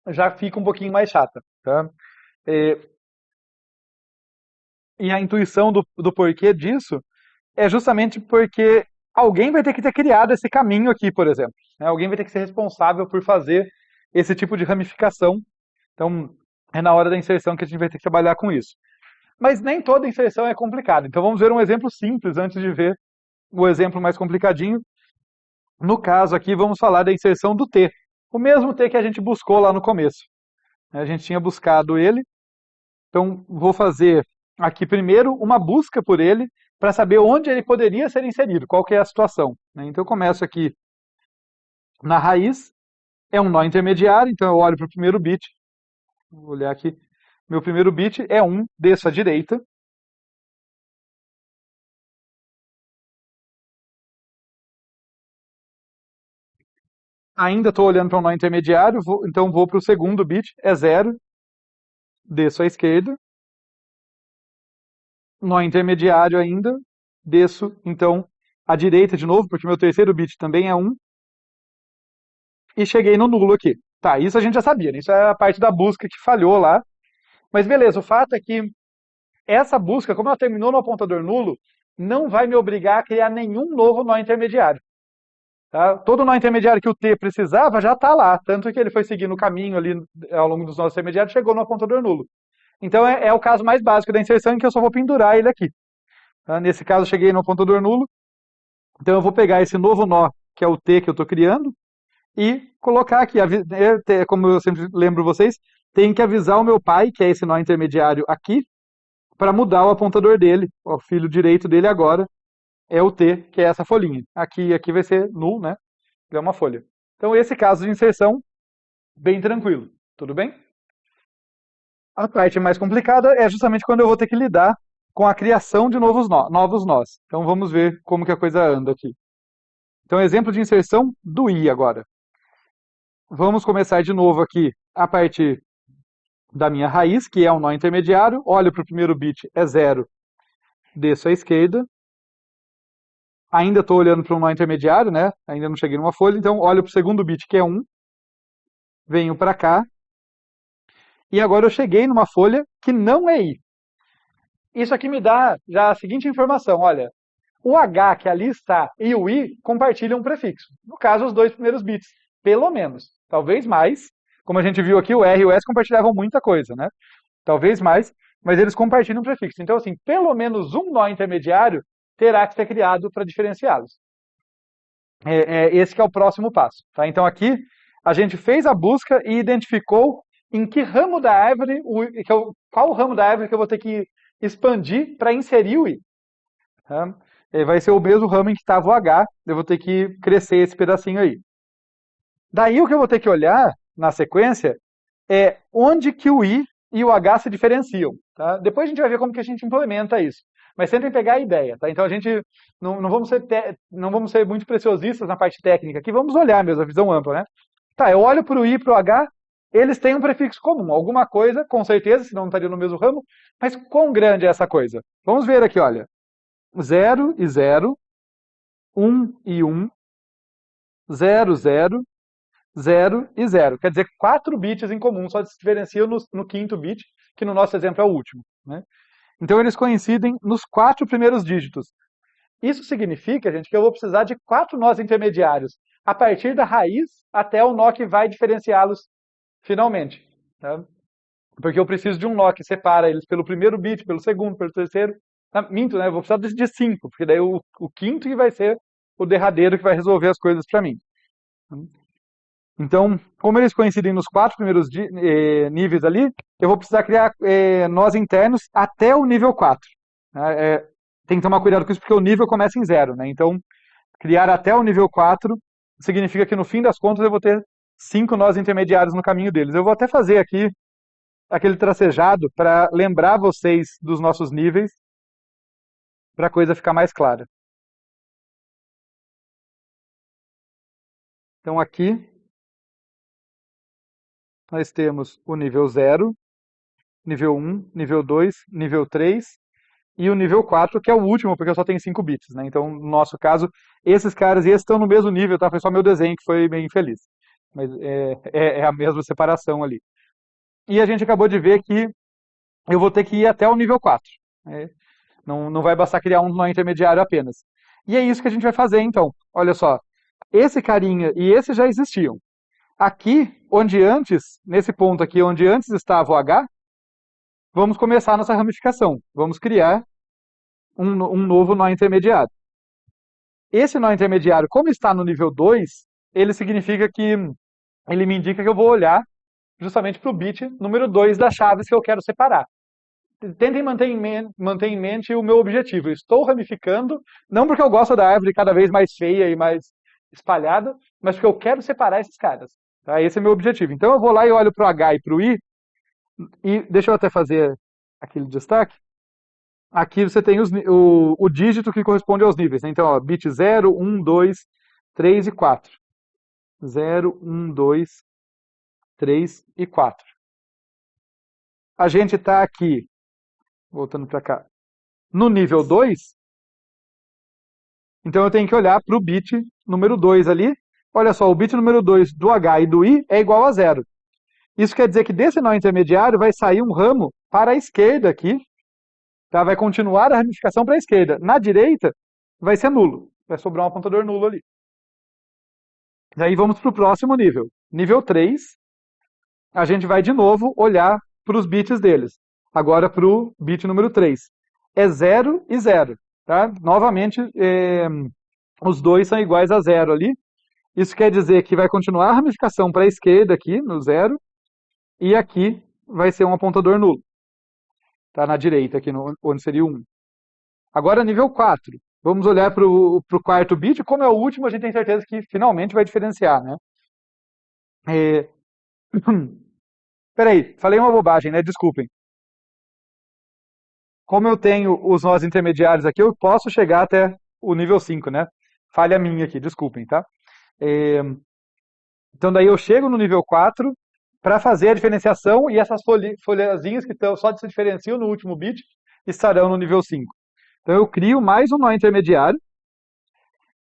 já fica um pouquinho mais chata. Tá? E a intuição do porquê disso é justamente porque alguém vai ter que ter criado esse caminho aqui, por exemplo. Né? Alguém vai ter que ser responsável por fazer esse tipo de ramificação. Então, é na hora da inserção que a gente vai ter que trabalhar com isso. Mas nem toda inserção é complicada. Então, vamos ver um exemplo simples antes de ver o exemplo mais complicadinho. No caso aqui, vamos falar da inserção do T. O mesmo T que a gente buscou lá no começo. A gente tinha buscado ele. Então, vou fazer aqui primeiro uma busca por ele para saber onde ele poderia ser inserido, qual que é a situação. Então, eu começo aqui na raiz. É um nó intermediário, então eu olho para o primeiro bit. Vou olhar aqui. Meu primeiro bit é 1, desço à direita. Ainda estou olhando para um nó intermediário, então vou para o segundo bit, é 0, desço à esquerda. Nó intermediário ainda, desço então à direita de novo, porque meu terceiro bit também é 1. E cheguei no nulo aqui. Tá, isso a gente já sabia, né? Isso é a parte da busca que falhou lá. Mas beleza, o fato é que essa busca, como ela terminou no apontador nulo, não vai me obrigar a criar nenhum novo nó intermediário. Tá? Todo nó intermediário que o T precisava já está lá, tanto que ele foi seguindo o caminho ali ao longo dos nós intermediários, chegou no apontador nulo. Então é o caso mais básico da inserção em que eu só vou pendurar ele aqui. Tá? Nesse caso, eu cheguei no apontador nulo. Então, eu vou pegar esse novo nó, que é o T que eu estou criando, e colocar aqui. Como eu sempre lembro vocês, tem que avisar o meu pai, que é esse nó intermediário aqui, para mudar o apontador dele. O filho direito dele agora é o T, que é essa folhinha. Aqui vai ser null, né? É uma folha. Então, esse caso de inserção, bem tranquilo. Tudo bem? A parte mais complicada é justamente quando eu vou ter que lidar com a criação de novos nós. Então, vamos ver como que a coisa anda aqui. Então, exemplo de inserção do i agora. Vamos começar de novo aqui a partir da minha raiz, que é um nó intermediário. Olho para o primeiro bit, é 0. Desço à esquerda. Ainda estou olhando para um nó intermediário, né? Ainda não cheguei numa folha. Então, olho para o segundo bit, que é 1. Venho para cá. E agora eu cheguei numa folha que não é i. Isso aqui me dá já a seguinte informação. Olha, o h que ali está e o i compartilham um prefixo. No caso, os dois primeiros bits. Pelo menos. Talvez mais. Como a gente viu aqui, o R e o S compartilhavam muita coisa, né? Talvez mais, mas eles compartilham um prefixo. Então, assim, pelo menos um nó intermediário terá que ser criado para diferenciá-los. Esse que é o próximo passo. Tá? Então, aqui, a gente fez a busca e identificou em que ramo da árvore, qual o ramo da árvore que eu vou ter que expandir para inserir o i. Tá? Vai ser o mesmo ramo em que estava o h, eu vou ter que crescer esse pedacinho aí. Daí o que eu vou ter que olhar na sequência é onde que o i e o h se diferenciam. Tá? Depois a gente vai ver como que a gente implementa isso. Mas tentem pegar a ideia. Tá? Então a gente não vamos ser muito preciosistas na parte técnica aqui, vamos olhar mesmo a visão ampla. Né? Tá, eu olho para o i e para o h, eles têm um prefixo comum, alguma coisa, com certeza, senão não estaria no mesmo ramo, mas quão grande é essa coisa? Vamos ver aqui, olha. 0 e 0, 1 e 1, 0, 0, 0 e 0. Quer dizer, 4 bits em comum, só se diferenciam no quinto bit, que no nosso exemplo é o último. Né? Então, eles coincidem nos 4 primeiros dígitos. Isso significa, gente, que eu vou precisar de 4 nós intermediários, a partir da raiz até o nó que vai diferenciá-los finalmente. Tá? Porque eu preciso de um nó que separa eles pelo primeiro bit, pelo segundo, pelo terceiro. Minto, né? Eu vou precisar de 5, porque daí o quinto que vai ser o derradeiro que vai resolver as coisas para mim. Então, como eles coincidem nos 4 primeiros níveis ali, eu vou precisar criar nós internos até o nível 4. Tem que tomar cuidado com isso, porque o nível começa em 0. Né? Então, criar até o nível 4 significa que, no fim das contas, eu vou ter 5 nós intermediários no caminho deles. Eu vou até fazer aqui aquele tracejado para lembrar vocês dos nossos níveis, para a coisa ficar mais clara. Então, aqui, nós temos o nível 0, nível 1, nível 2, nível 3 e o nível 4, que é o último, porque eu só tenho 5 bits. Né? Então, no nosso caso, esses caras e esses estão no mesmo nível, tá? Foi só meu desenho que foi meio infeliz. Mas é a mesma separação ali. E a gente acabou de ver que eu vou ter que ir até o nível 4. Né? Não vai bastar criar um nó intermediário apenas. E é isso que a gente vai fazer, então. Olha só, esse carinha e esse já existiam. Aqui, nesse ponto aqui, onde antes estava o H, vamos começar a nossa ramificação. Vamos criar um novo nó intermediário. Esse nó intermediário, como está no nível 2, ele me indica que eu vou olhar justamente para o bit número 2 das chaves que eu quero separar. Tentem manter em mente o meu objetivo. Eu estou ramificando, não porque eu gosto da árvore cada vez mais feia e mais espalhada, mas porque eu quero separar esses caras. Tá? Esse é o meu objetivo. Então eu vou lá e olho para o H e para o I, e deixa eu até fazer aquele destaque. Aqui você tem o dígito que corresponde aos níveis. Né? Então, ó, bit 0, 1, 2, 3 e 4. 0, 1, 2, 3 e 4. A gente está aqui, voltando para cá, no nível 2. Então eu tenho que olhar para o bit número 2 ali. Olha só, o bit número 2 do H e do I é igual a 0. Isso quer dizer que desse nó intermediário vai sair um ramo para a esquerda aqui. Tá? Vai continuar a ramificação para a esquerda. Na direita vai ser nulo. Vai sobrar um apontador nulo ali. Daí vamos para o próximo nível. Nível 3. A gente vai de novo olhar para os bits deles. Agora para o bit número 3. É 0 e 0. tá? Novamente, os dois são iguais a zero ali. Isso quer dizer que vai continuar a ramificação para a esquerda aqui, no zero, e aqui vai ser um apontador nulo. Tá na direita aqui, onde seria o 1. Agora nível 4. Vamos olhar para o quarto bit. Como é o último, a gente tem certeza que finalmente vai diferenciar, né? É... Peraí, falei uma bobagem, né? Desculpem. Como eu tenho os nós intermediários aqui, eu posso chegar até o nível 5, né? Falha minha aqui, desculpem, tá? É... Então daí eu chego no nível 4 para fazer a diferenciação e essas folhazinhas que só se diferenciam no último bit estarão no nível 5. Então eu crio mais um nó intermediário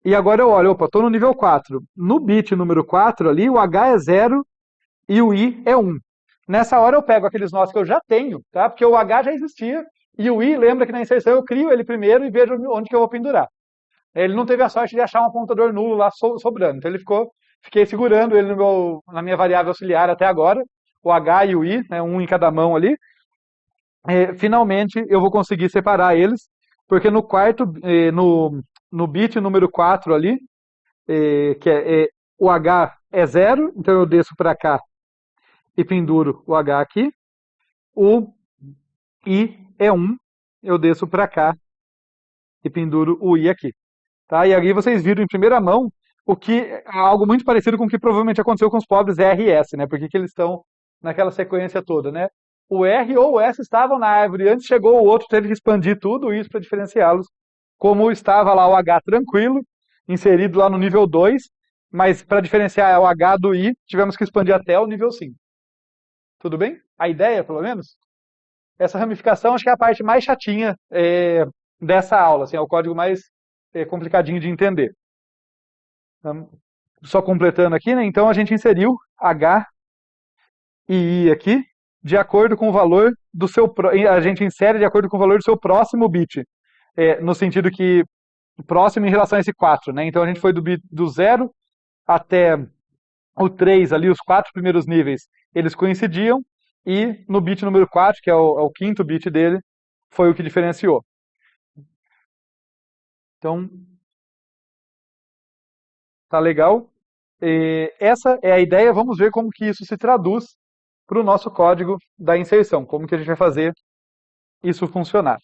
e agora eu olho, opa, estou no nível 4. No bit número 4 ali, o H é 0 e o I é 1. Nessa hora eu pego aqueles nós que eu já tenho, tá? Porque o H já existia e o I, lembra que na inserção eu crio ele primeiro e vejo onde que eu vou pendurar. Ele não teve a sorte de achar um apontador nulo lá sobrando, então fiquei segurando ele na minha variável auxiliar até agora, o H e o I, né, um em cada mão ali. Finalmente eu vou conseguir separar eles, porque no quarto, no bit número 4 ali, o H é 0, então eu desço para cá e penduro o H aqui. O I é 1, eu desço para cá e penduro o I aqui. Tá? E aí vocês viram em primeira mão o que é algo muito parecido com o que provavelmente aconteceu com os pobres R e S, né? Porque que eles estão naquela sequência toda, né? O R ou o S estavam na árvore, antes chegou o outro, teve que expandir tudo isso para diferenciá-los. Como estava lá o H tranquilo, inserido lá no nível 2, mas para diferenciar o H do I, tivemos que expandir até o nível 5. Tudo bem? A ideia, pelo menos? Essa ramificação acho que é a parte mais chatinha dessa aula, assim, é o código mais complicadinho de entender. Então, só completando aqui, né? Então a gente inseriu H e I aqui, de acordo com o valor do seu... A gente insere de acordo com o valor do seu próximo bit. No sentido que próximo em relação a esse 4, né? Então a gente foi do 0 até o 3 ali, os 4 primeiros níveis, eles coincidiam, e no bit número 4, que é o quinto bit dele, foi o que diferenciou. Então, tá legal? Essa é a ideia, vamos ver como que isso se traduz para o nosso código da inserção, como que a gente vai fazer isso funcionar.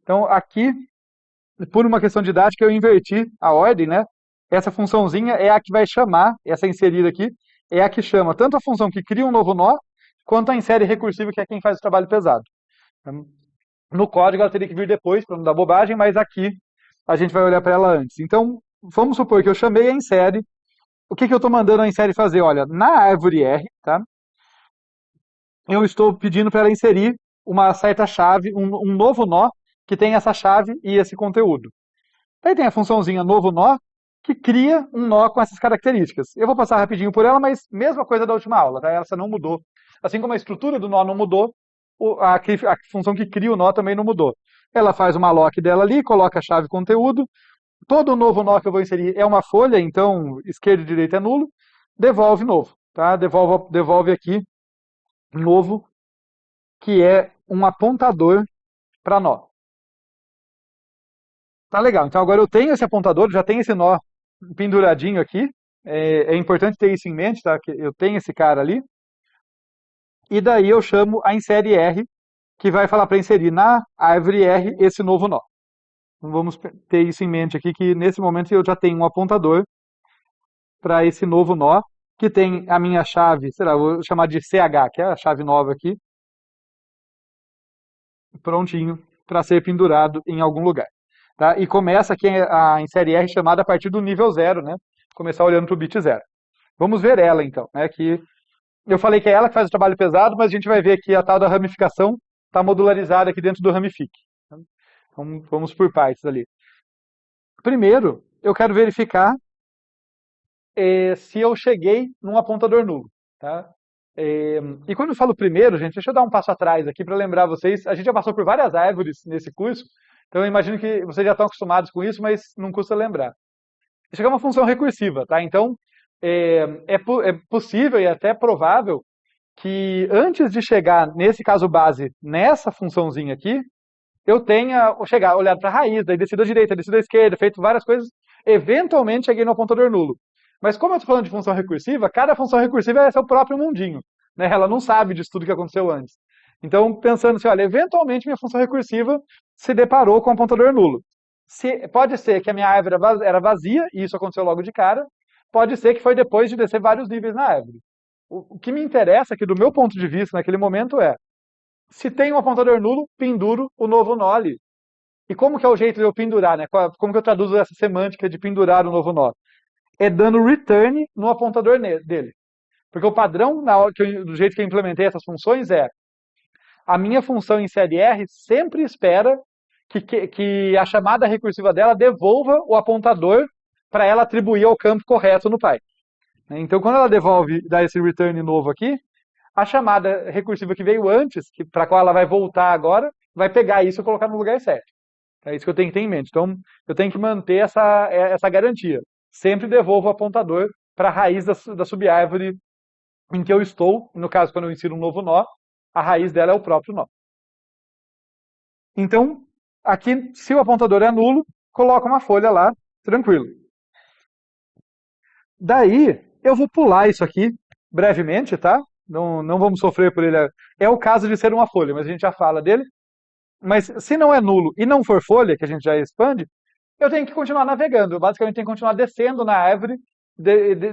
Então, aqui, por uma questão didática, eu inverti a ordem, né? Essa funçãozinha é a que vai chamar, essa inserida aqui, é a que chama tanto a função que cria um novo nó, quanto a insere recursiva, que é quem faz o trabalho pesado. No código ela teria que vir depois, para não dar bobagem, mas aqui a gente vai olhar para ela antes. Então, vamos supor que eu chamei a insere. O que eu estou mandando a insere fazer? Olha, na árvore R, tá? Eu estou pedindo para ela inserir uma certa chave, um novo nó, que tem essa chave e esse conteúdo. Daí tem a funçãozinha novo nó, que cria um nó com essas características. Eu vou passar rapidinho por ela, mas mesma coisa da última aula, tá? Essa não mudou. Assim como a estrutura do nó não mudou, a função que cria o nó também não mudou. Ela faz uma lock dela ali, coloca a chave conteúdo. Todo novo nó que eu vou inserir é uma folha, então esquerda e direita é nulo. Devolve novo, tá? Devolve aqui novo, que é um apontador para nó. Tá legal, então agora eu tenho esse apontador, já tenho esse nó penduradinho aqui. É importante ter isso em mente, tá? Que eu tenho esse cara ali. E daí eu chamo a insere R, que vai falar para inserir na árvore R esse novo nó. Então vamos ter isso em mente aqui, que nesse momento eu já tenho um apontador para esse novo nó, que tem a minha chave, sei lá, vou chamar de CH, que é a chave nova aqui, prontinho para ser pendurado em algum lugar. Tá? E começa aqui a insere R chamada a partir do nível 0, né? Começar olhando para o bit 0. Vamos ver ela então, né? Que eu falei que é ela que faz o trabalho pesado, mas a gente vai ver que a tal da ramificação está modularizada aqui dentro do ramific. Então vamos por partes ali. Primeiro, eu quero verificar se eu cheguei num apontador nulo. Tá? E quando eu falo primeiro, gente, deixa eu dar um passo atrás aqui para lembrar vocês. A gente já passou por várias árvores nesse curso, então eu imagino que vocês já estão acostumados com isso, mas não custa lembrar. Isso aqui é uma função recursiva, tá? Então, é possível e até provável que antes de chegar, nesse caso base, nessa funçãozinha aqui, eu tenha olhado para a raiz, daí descido à direita, descido à esquerda, feito várias coisas, eventualmente cheguei no apontador nulo. Mas como eu estou falando de função recursiva, cada função recursiva é seu próprio mundinho, né? Ela não sabe disso tudo que aconteceu antes. Então, pensando assim, olha, eventualmente minha função recursiva se deparou com o apontador nulo. Pode ser que a minha árvore era vazia, e isso aconteceu logo de cara. Pode ser que foi depois de descer vários níveis na árvore. O que me interessa aqui, do meu ponto de vista, naquele momento é, se tem um apontador nulo, penduro o novo nó ali. E como que é o jeito de eu pendurar, né? Como que eu traduzo essa semântica de pendurar o novo nó? É dando return no apontador dele. Porque o padrão, do jeito que eu implementei essas funções, é a minha função em série R sempre espera que a chamada recursiva dela devolva o apontador para ela atribuir ao campo correto no pai. Então, quando ela devolve, dá esse return novo aqui, a chamada recursiva que veio antes, para a qual ela vai voltar agora, vai pegar isso e colocar no lugar certo. É isso que eu tenho que ter em mente. Então, eu tenho que manter essa garantia. Sempre devolvo o apontador para a raiz da subárvore em que eu estou. No caso, quando eu insiro um novo nó, a raiz dela é o próprio nó. Então, aqui, se o apontador é nulo, coloca uma folha lá, tranquilo. Daí, eu vou pular isso aqui brevemente, tá? Não vamos sofrer por ele. É o caso de ser uma folha, mas a gente já fala dele. Mas se não é nulo e não for folha, que a gente já expande, eu tenho que continuar navegando. Eu basicamente tenho que continuar descendo na árvore,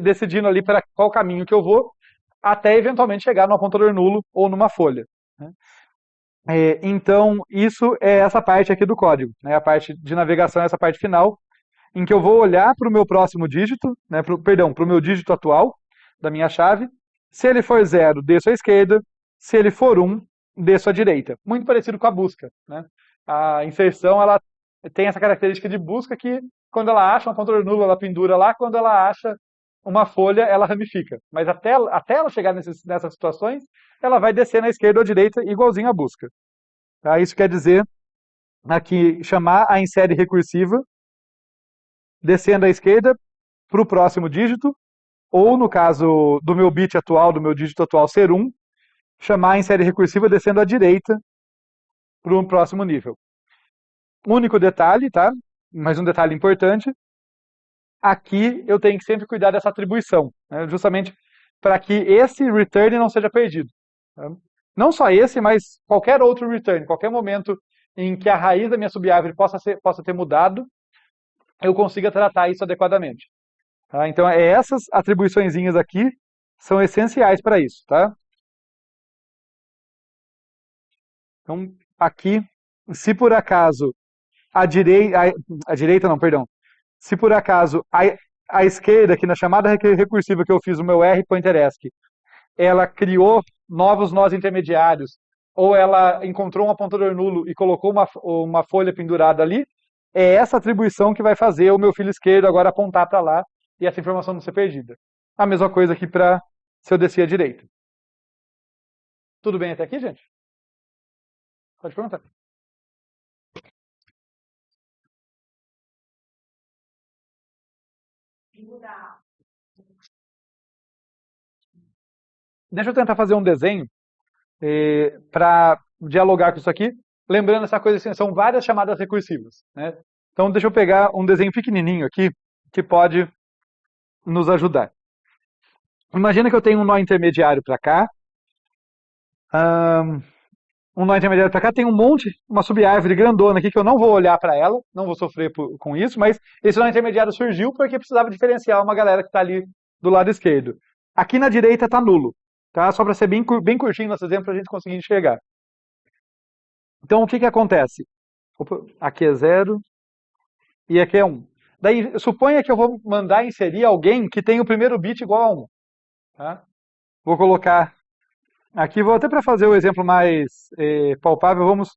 decidindo ali para qual caminho que eu vou, até eventualmente chegar no apontador nulo ou numa folha, né? Então, isso é essa parte aqui do código, né? A parte de navegação é essa parte final, em que eu vou olhar para o meu próximo dígito, né? Para o meu dígito atual da minha chave. Se ele for 0, desço à esquerda. Se ele for 1, desço à direita. Muito parecido com a busca, né? A inserção, ela tem essa característica de busca que, quando ela acha um apontador nulo, ela pendura lá. Quando ela acha uma folha, ela ramifica. Mas até ela chegar nessas situações, ela vai descer na esquerda ou à direita, igualzinho à busca. Tá? Isso quer dizer, aqui, chamar a insere recursiva, descendo à esquerda para o próximo dígito, ou no caso do meu bit atual, do meu dígito atual ser 1, chamar em série recursiva descendo à direita para um próximo nível. Único detalhe, tá? Mas um detalhe importante. Aqui eu tenho que sempre cuidar dessa atribuição, né? Justamente para que esse return não seja perdido. Tá? Não só esse, mas qualquer outro return, qualquer momento em que a raiz da minha subárvore possa ter mudado, eu consiga tratar isso adequadamente. Tá? Então, essas atribuiçõezinhas aqui são essenciais para isso, tá? Então, aqui, se por acaso se por acaso a esquerda, aqui na chamada recursiva que eu fiz, o meu R pointeresc, ela criou novos nós intermediários, ou ela encontrou um apontador nulo e colocou uma folha pendurada ali, é essa atribuição que vai fazer o meu filho esquerdo agora apontar para lá e essa informação não ser perdida. A mesma coisa aqui para se eu descer à direita. Tudo bem até aqui, gente? Pode perguntar. Deixa eu tentar fazer um desenho para dialogar com isso aqui. Lembrando essa coisa assim, são várias chamadas recursivas, né? Então deixa eu pegar um desenho pequenininho aqui que pode nos ajudar. Imagina que eu tenho um nó intermediário para cá, um nó intermediário para cá, tem uma subárvore grandona aqui que eu não vou olhar para ela, não vou sofrer com isso, mas esse nó intermediário surgiu porque precisava diferenciar uma galera que está ali do lado esquerdo. Aqui na direita está nulo, tá? Só para ser bem curtinho nosso exemplo para a gente conseguir enxergar. Então o que acontece? Opa, aqui é 0 e aqui é 1. Daí, suponha que eu vou mandar inserir alguém que tem o primeiro bit igual a 1. Tá? Vou colocar aqui, vou até para fazer o exemplo mais palpável, vamos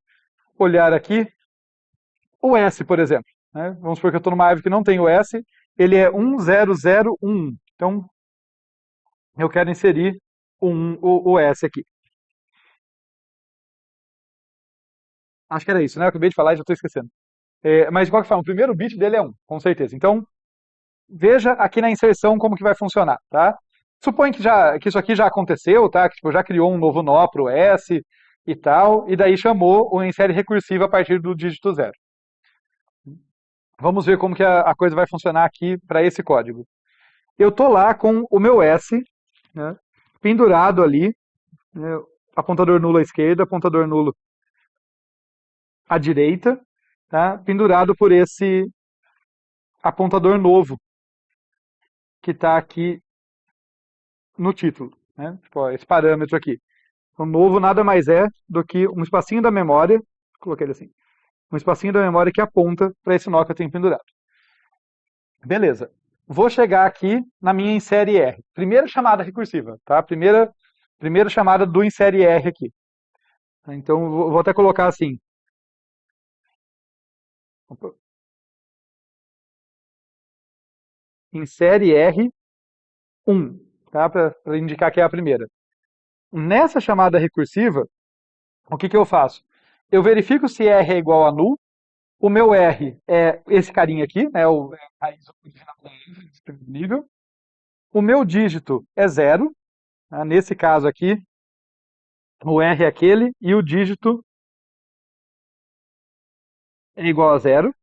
olhar aqui o S, por exemplo. Né? Vamos supor que eu estou numa árvore que não tem o S, ele é 1001. Então, eu quero inserir o S aqui. Acho que era isso, né? Eu acabei de falar e já estou esquecendo. Mas de qualquer forma, o primeiro bit dele é 1, com certeza. Então, veja aqui na inserção como que vai funcionar, tá? Suponha que isso aqui já aconteceu, tá? Que tipo, já criou um novo nó para o S, e tal, e daí chamou o em série recursiva a partir do dígito 0. Vamos ver como que a coisa vai funcionar aqui para esse código. Eu estou lá com o meu S, né, pendurado ali, né, apontador nulo à esquerda, apontador nulo à direita, tá, pendurado por esse apontador novo que está aqui no título, né? Tipo, ó, esse parâmetro aqui. O novo nada mais é do que um espacinho da memória, coloquei ele assim, um espacinho da memória que aponta para esse nó que eu tenho pendurado. Beleza. Vou chegar aqui na minha em série R. Primeira chamada recursiva, tá? Primeira chamada do em série R aqui. Então, vou até colocar assim. Em série R1, tá? Para indicar que é a primeira. Nessa chamada recursiva, o que eu faço? Eu verifico se R é igual a null. O meu R é esse carinha aqui, né? O raiz original da R disponível. O meu dígito é 0. Tá? Nesse caso aqui, o R é aquele e o dígito é igual a 0.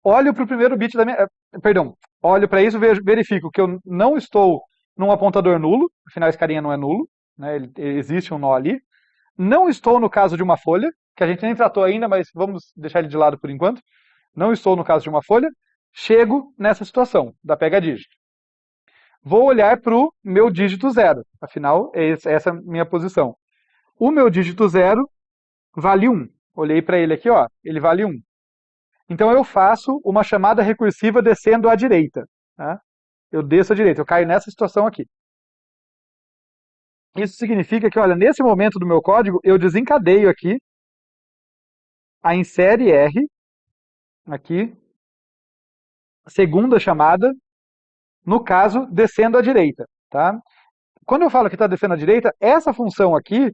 Olho para o primeiro bit da minha. Perdão, olho para isso, verifico que eu não estou num apontador nulo, afinal esse carinha não é nulo, né? Existe um nó ali. Não estou no caso de uma folha, que a gente nem tratou ainda, mas vamos deixar ele de lado por enquanto. Não estou no caso de uma folha. Chego nessa situação da pega dígito. Vou olhar para o meu dígito 0, afinal essa é a minha posição. O meu dígito 0 vale 1. Olhei para ele aqui, ó, ele vale 1. Então eu faço uma chamada recursiva descendo à direita. Tá? Eu desço à direita, eu caio nessa situação aqui. Isso significa que, olha, nesse momento do meu código, eu desencadeio aqui a em série R, aqui, segunda chamada, no caso, descendo à direita. Tá? Quando eu falo que está descendo à direita, essa função aqui,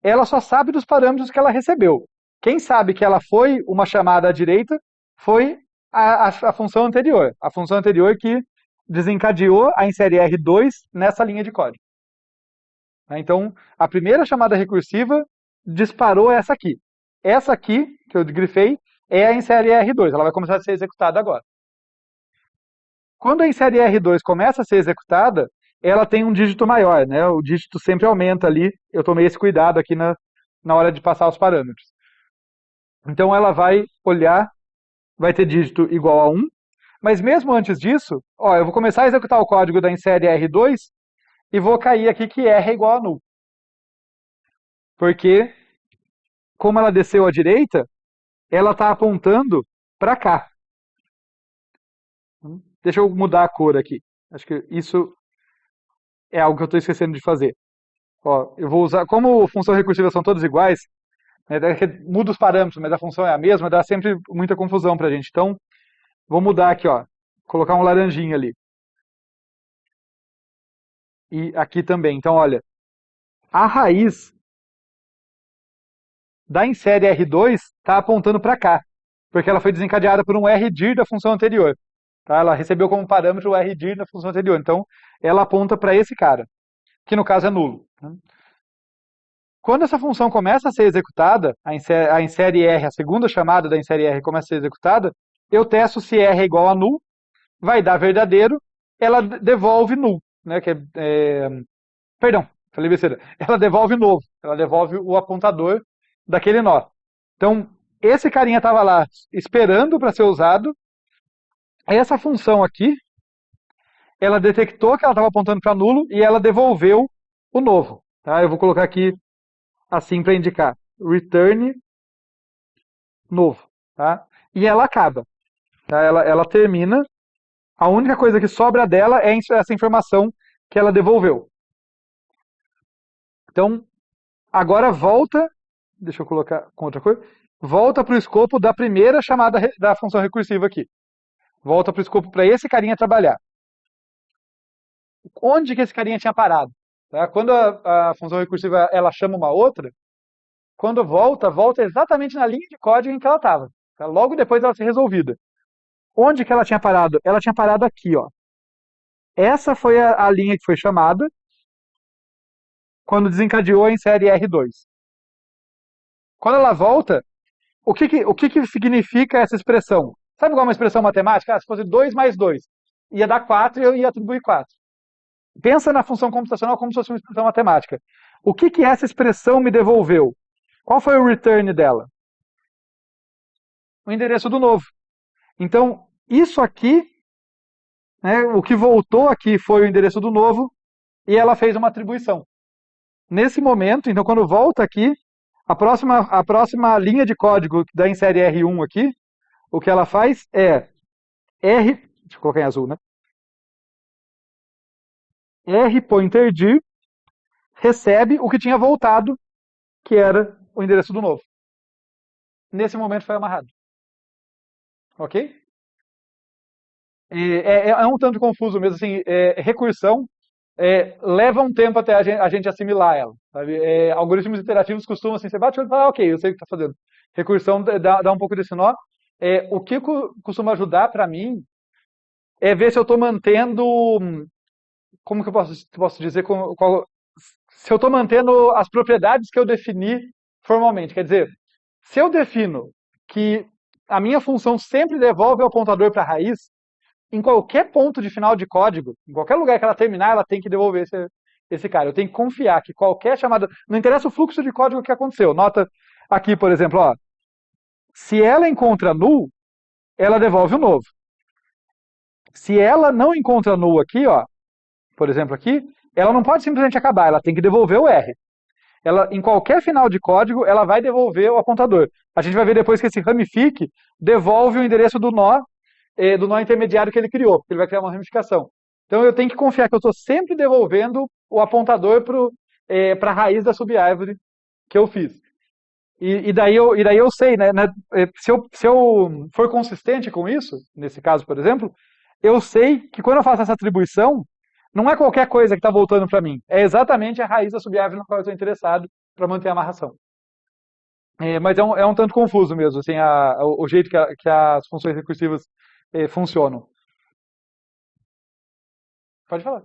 ela só sabe dos parâmetros que ela recebeu. Quem sabe que ela foi uma chamada à direita foi a função anterior. A função anterior que desencadeou a em série R2 nessa linha de código. Então, a primeira chamada recursiva disparou essa aqui. Essa aqui, que eu grifei, é a em série R2. Ela vai começar a ser executada agora. Quando a em série R2 começa a ser executada, ela tem um dígito maior, né? O dígito sempre aumenta ali. Eu tomei esse cuidado aqui na hora de passar os parâmetros. Então ela vai olhar, vai ter dígito igual a 1, mas mesmo antes disso, ó, eu vou começar a executar o código da em série R2 e vou cair aqui que R é igual a null. Porque, como ela desceu à direita, ela está apontando para cá. Deixa eu mudar a cor aqui. Acho que isso é algo que eu estou esquecendo de fazer. Ó, eu vou usar, como função recursiva são todas iguais, né, muda os parâmetros, mas a função é a mesma, dá sempre muita confusão para a gente. Então, vou mudar aqui, ó, colocar um laranjinha ali. E aqui também. Então, olha, a raiz da em série R2 está apontando para cá, porque ela foi desencadeada por um RDIR da função anterior. Tá? Ela recebeu como parâmetro o RDIR da função anterior. Então, ela aponta para esse cara, que no caso é nulo. Quando essa função começa a ser executada, a em série R, a segunda chamada da em série R começa a ser executada, eu testo se R é igual a null, vai dar verdadeiro, ela devolve null. Né, perdão, falei besteira. Ela devolve novo, ela devolve o apontador daquele nó. Então, esse carinha estava lá esperando para ser usado. Essa função aqui, ela detectou que ela estava apontando para nulo e ela devolveu o novo. Tá? Eu vou colocar aqui assim para indicar. Return novo. Tá? E ela acaba. Tá? Ela termina. A única coisa que sobra dela é essa informação que ela devolveu. Então, agora volta. Deixa eu colocar com outra cor. Volta para o escopo da primeira chamada da função recursiva aqui. Volta para o escopo para esse carinha trabalhar. Onde que esse carinha tinha parado? Tá? Quando a função recursiva ela chama uma outra, quando volta exatamente na linha de código em que ela estava. Tá? Logo depois dela ser resolvida. Onde que ela tinha parado? Ela tinha parado aqui, ó. Essa foi a linha que foi chamada quando desencadeou em série R2. Quando ela volta, o que que significa essa expressão? Sabe igual uma expressão matemática? Ah, se fosse 2 mais 2, ia dar 4 e eu ia atribuir 4. Pensa na função computacional como se fosse uma expressão matemática. O que que essa expressão me devolveu? Qual foi o return dela? O endereço do novo. Então, isso aqui, né, o que voltou aqui foi o endereço do novo e ela fez uma atribuição. Nesse momento, então, quando volta aqui, a próxima linha de código da série R1 aqui, o que ela faz é deixa eu colocar em azul, né? R pointer dir recebe o que tinha voltado, que era o endereço do novo. Nesse momento foi amarrado. Ok? É um tanto confuso mesmo, assim, recursão leva um tempo até a gente assimilar ela. Sabe? Algoritmos interativos costumam, assim, você bate o olho e fala, ok, eu sei o que está fazendo. Recursão dá um pouco desse nó. O que costuma ajudar para mim é ver se eu estou mantendo, como que eu posso dizer, se eu estou mantendo as propriedades que eu defini formalmente. Quer dizer, se eu defino que a minha função sempre devolve o apontador para a raiz, em qualquer ponto de final de código, em qualquer lugar que ela terminar, ela tem que devolver esse cara. Eu tenho que confiar que qualquer chamada. Não interessa o fluxo de código que aconteceu. Nota aqui, por exemplo, ó, se ela encontra null, ela devolve o novo. Se ela não encontra null aqui, ó, por exemplo aqui, ela não pode simplesmente acabar, ela tem que devolver o R. Ela, em qualquer final de código, ela vai devolver o apontador. A gente vai ver depois que esse ramifique devolve o endereço do nó intermediário que ele criou, porque ele vai criar uma ramificação. Então eu tenho que confiar que eu estou sempre devolvendo o apontador para a raiz da subárvore que eu fiz. E daí eu sei, né, se eu for consistente com isso, nesse caso, por exemplo, eu sei que quando eu faço essa atribuição, não é qualquer coisa que está voltando para mim, é exatamente a raiz da subárvore na qual eu estou interessado para manter a amarração. Mas é um tanto confuso mesmo, assim, o jeito que as funções recursivas funcionam. Pode falar.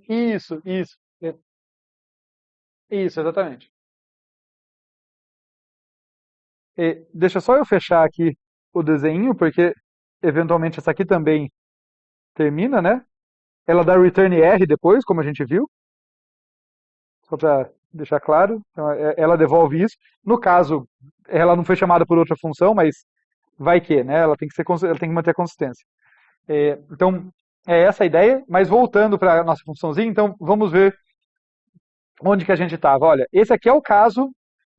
Isso. Isso, exatamente. Deixa só eu fechar aqui o desenho, porque eventualmente essa aqui também termina, né? Ela dá return R depois, como a gente viu, só para deixar claro. Então, ela devolve isso. No caso, ela não foi chamada por outra função, mas vai que, né? Ela tem que ela tem que manter a consistência. Então, é essa a ideia. Mas voltando para a nossa funçãozinha, então vamos ver onde que a gente estava. Olha, esse aqui é o caso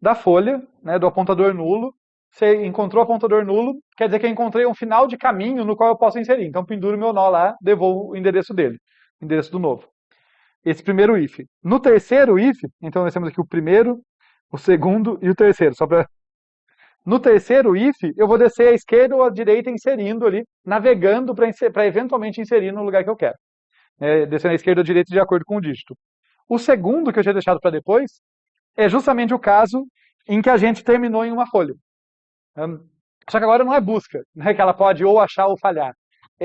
da folha, né, do apontador nulo. Você encontrou o apontador nulo, quer dizer que eu encontrei um final de caminho no qual eu posso inserir. Então, penduro meu nó lá, devolvo o endereço dele, o endereço do novo. Esse primeiro if. No terceiro if, então nós temos aqui o primeiro, o segundo e o terceiro. No terceiro if, eu vou descer à esquerda ou à direita inserindo ali, navegando para eventualmente inserir no lugar que eu quero. Descendo à esquerda ou à direita de acordo com o dígito. O segundo que eu tinha deixado para depois é justamente o caso em que a gente terminou em uma folha. Só que agora não é busca, né, que ela pode ou achar ou falhar.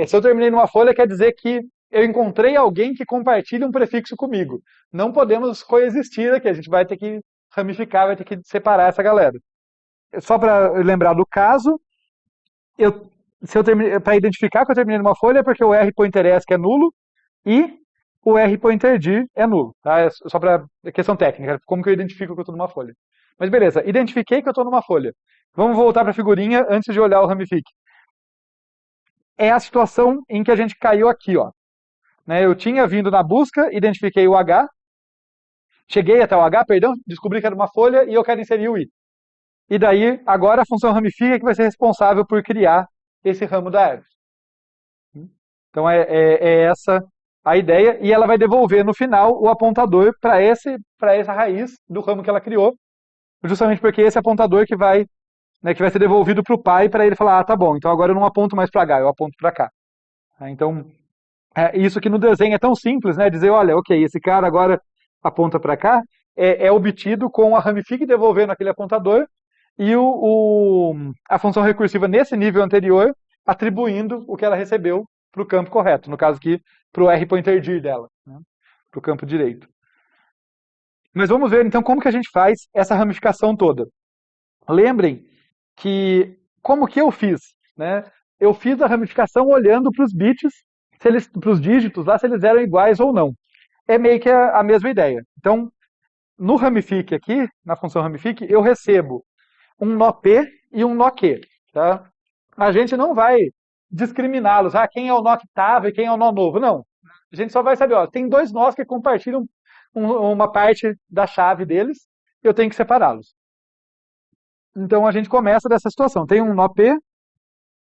Se eu terminei numa folha, quer dizer que eu encontrei alguém que compartilha um prefixo comigo. Não podemos coexistir aqui, a gente vai ter que ramificar, vai ter que separar essa galera. Só para lembrar do caso, para identificar que eu terminei numa folha é porque o R pointer S que é nulo e o R pointer dir é nulo. Tá? É só para questão técnica, como que eu identifico que eu estou numa folha. Mas beleza, identifiquei que eu estou numa folha. Vamos voltar para a figurinha antes de olhar o ramifique. É a situação em que a gente caiu aqui, ó. Né, eu tinha vindo na busca, identifiquei o H, cheguei até o H, perdão, descobri que era uma folha e eu quero inserir o I. E daí, agora a função ramifica que vai ser responsável por criar esse ramo da árvore. Então é essa a ideia, e ela vai devolver no final o apontador para essa raiz do ramo que ela criou, justamente porque esse apontador que vai, né, que vai ser devolvido para o pai para ele falar, ah, tá bom, então agora eu não aponto mais para H, eu aponto para cá. Então, isso que no desenho é tão simples, né? Dizer, olha, ok, esse cara agora aponta para cá, é obtido com a ramifique devolvendo aquele apontador e a função recursiva nesse nível anterior atribuindo o que ela recebeu para o campo correto, no caso aqui, para o rPointerDir dela, né? Para o campo direito. Mas vamos ver então como que a gente faz essa ramificação toda. Lembrem que como que eu fiz, né? Eu fiz a ramificação olhando para os bits, para os dígitos lá, se eles eram iguais ou não. É meio que a mesma ideia. Então, no ramific aqui, na função ramific, eu recebo um nó P e um nó Q, tá? A gente não vai discriminá-los, quem é o nó octavo e quem é o nó novo, não. A gente só vai saber, ó, tem dois nós que compartilham uma parte da chave deles, eu tenho que separá-los. Então a gente começa dessa situação. Tem um nó P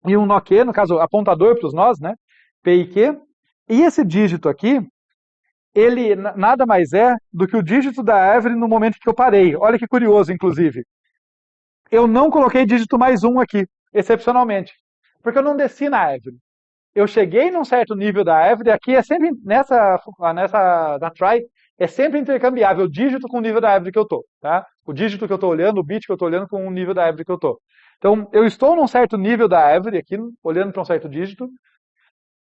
e um nó Q, no caso, apontador para os nós, né? P e Q. E esse dígito aqui, ele nada mais é do que o dígito da árvore no momento que eu parei. Olha que curioso, inclusive. Eu não coloquei dígito mais um aqui, excepcionalmente, porque eu não desci na árvore. Eu cheguei num certo nível da árvore, aqui é sempre, na try, é sempre intercambiável o dígito com o nível da árvore que eu estou, tá? O dígito que eu estou olhando, o bit que eu estou olhando com o nível da árvore que eu estou. Então, eu estou num certo nível da árvore aqui, olhando para um certo dígito,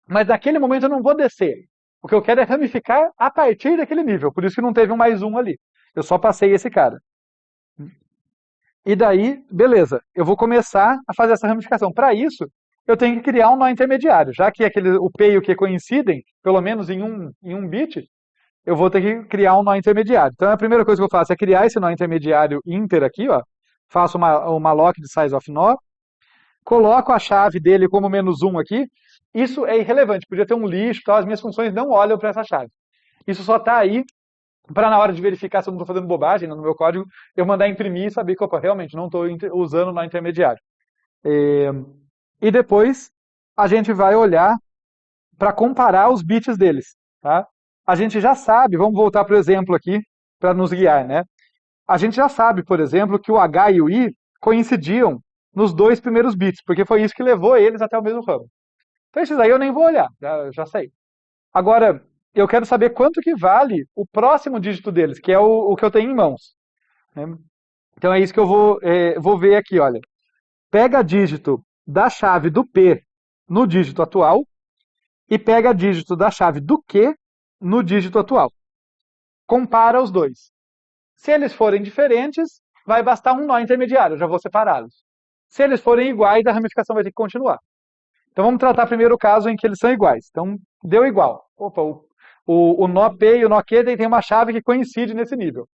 mas naquele momento eu não vou descer. O que eu quero é ramificar a partir daquele nível, por isso que não teve um mais um ali. Eu só passei esse cara. E daí, beleza, eu vou começar a fazer essa ramificação. Para isso, eu tenho que criar um nó intermediário. Já que o P e o Q coincidem, pelo menos em um bit, eu vou ter que criar um nó intermediário. Então, a primeira coisa que eu faço é criar esse nó intermediário inter aqui, ó. Faço uma lock de size of nó, coloco a chave dele como -1 aqui. Isso é irrelevante, podia ter um lixo, tal, as minhas funções não olham para essa chave. Isso só está aí para na hora de verificar se eu não estou fazendo bobagem no meu código, eu mandar imprimir e saber que, opa, realmente não estou usando nó intermediário. E depois a gente vai olhar para comparar os bits deles, tá? A gente já sabe, vamos voltar para o exemplo aqui, para nos guiar, né? A gente já sabe, por exemplo, que o H e o I coincidiam nos dois primeiros bits, porque foi isso que levou eles até o mesmo ramo. Então esses aí eu nem vou olhar, já sei. Agora, eu quero saber quanto que vale o próximo dígito deles, que é o que eu tenho em mãos, né? Então é isso que eu vou ver aqui, olha. Pega dígito da chave do P no dígito atual e pega dígito da chave do Q no dígito atual. Compara os dois. Se eles forem diferentes, vai bastar um nó intermediário, eu já vou separá-los. Se eles forem iguais, a ramificação vai ter que continuar. Então vamos tratar primeiro o caso em que eles são iguais. Então, deu igual. Opa, o nó P e o nó Q tem uma chave que coincide nesse nível.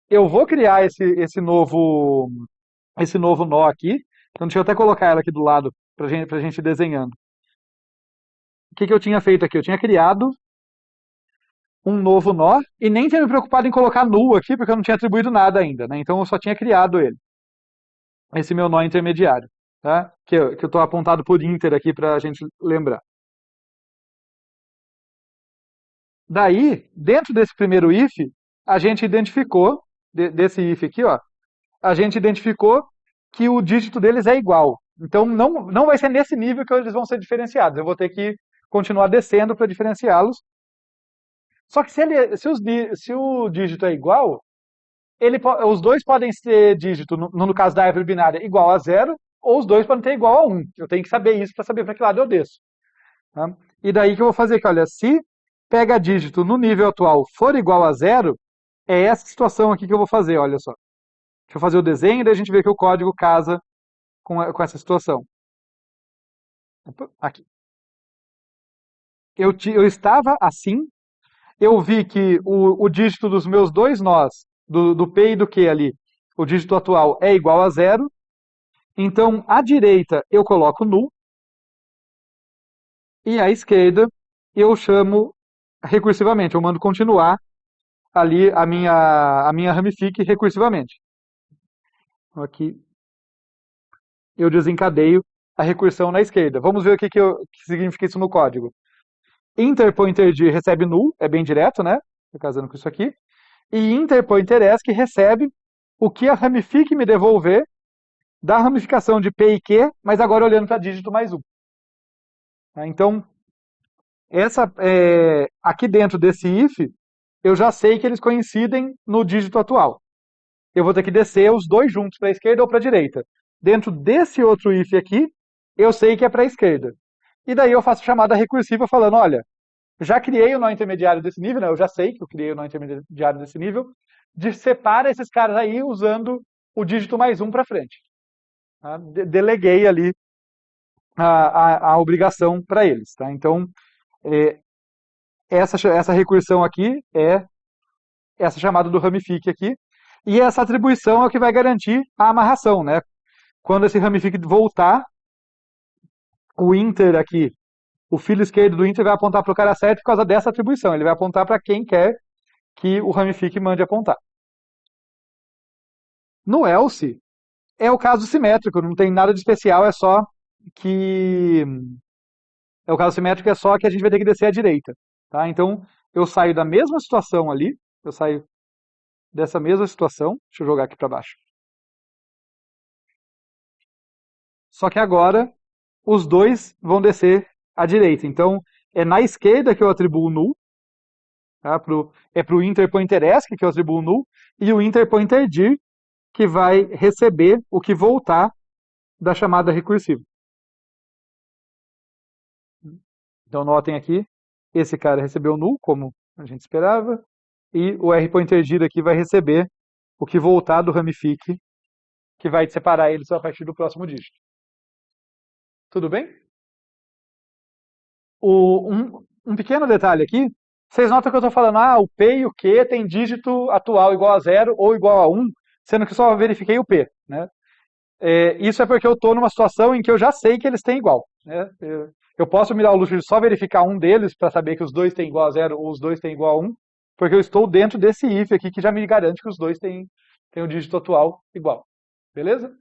Eu vou criar esse novo nó aqui. Então deixa eu até colocar ela aqui do lado pra gente ir desenhando. O que eu tinha feito aqui? Eu tinha criado um novo nó e nem tinha me preocupado em colocar null aqui, porque eu não tinha atribuído nada ainda, né? Então eu só tinha criado ele. Esse meu nó intermediário, tá? Que eu estou apontado por inter aqui para a gente lembrar. Daí, dentro desse primeiro if, a gente identificou, desse if aqui, ó, a gente identificou que o dígito deles é igual. Então não vai ser nesse nível que eles vão ser diferenciados. Eu vou ter que continuar descendo para diferenciá-los. Só que se o dígito é igual, os dois podem ser dígito, no caso da árvore binária, igual a 0, ou os dois podem ter igual a 1. Eu tenho que saber isso para saber para que lado eu desço. Tá? E daí que eu vou fazer aqui, olha, se pega dígito no nível atual for igual a 0, é essa situação aqui que eu vou fazer, olha só. Deixa eu fazer o desenho e daí a gente vê que o código casa com essa situação. Opa, aqui. Eu estava assim, eu vi que o dígito dos meus dois nós, do P e do Q ali, o dígito atual é igual a 0. Então, à direita eu coloco null. E à esquerda eu chamo recursivamente. Eu mando continuar ali a minha ramific recursivamente. Aqui eu desencadeio a recursão na esquerda. Vamos ver o que significa isso no código. Interpointerdir recebe null, é bem direto, né? Estou casando com isso aqui. E interpointeresc recebe o que a ramific me devolver da ramificação de P e Q, mas agora olhando para dígito mais 1. Então, aqui dentro desse if, eu já sei que eles coincidem no dígito atual. eu vou ter que descer os dois juntos para a esquerda ou para a direita. Dentro desse outro if aqui, eu sei que é para a esquerda. E daí eu faço chamada recursiva falando, olha, já criei o nó intermediário desse nível, né? Eu já sei que eu criei o nó intermediário desse nível, separa esses caras aí usando o dígito mais um para frente. Tá? Deleguei ali a obrigação para eles. Tá? Então, é, essa recursão aqui é essa chamada do ramifique aqui, e essa atribuição é o que vai garantir a amarração. Né? Quando esse ramifique voltar, o inter aqui, o filo esquerdo do inter vai apontar para o cara certo por causa dessa atribuição. Ele vai apontar para quem quer que o ramifique mande apontar. No else, é o caso simétrico, não tem nada de especial, é só que. É o caso simétrico, é só que a gente vai ter que descer à direita. Tá? Então, eu saio da mesma situação ali, eu saio dessa mesma situação, deixa eu jogar aqui para baixo. Só que agora, os dois vão descer à direita. Então, é na esquerda que eu atribuo null, tá? É para o interpointeresc que eu atribuo null, e o interpointerdir que vai receber o que voltar da chamada recursiva. Então notem aqui, esse cara recebeu null, como a gente esperava, e o rPointerGir aqui vai receber o que voltar do ramifique, que vai separar eles a partir do próximo dígito. Tudo bem? Um pequeno detalhe aqui, vocês notam que eu estou falando, o P e o Q tem dígito atual igual a 0 ou igual a 1, sendo que só verifiquei o P. Né? Isso é porque eu estou numa situação em que eu já sei que eles têm igual. Né? Eu posso me dar o luxo de só verificar um deles para saber que os dois têm igual a 0 ou os dois têm igual a 1, porque eu estou dentro desse if aqui que já me garante que os dois têm o dígito atual igual. Beleza?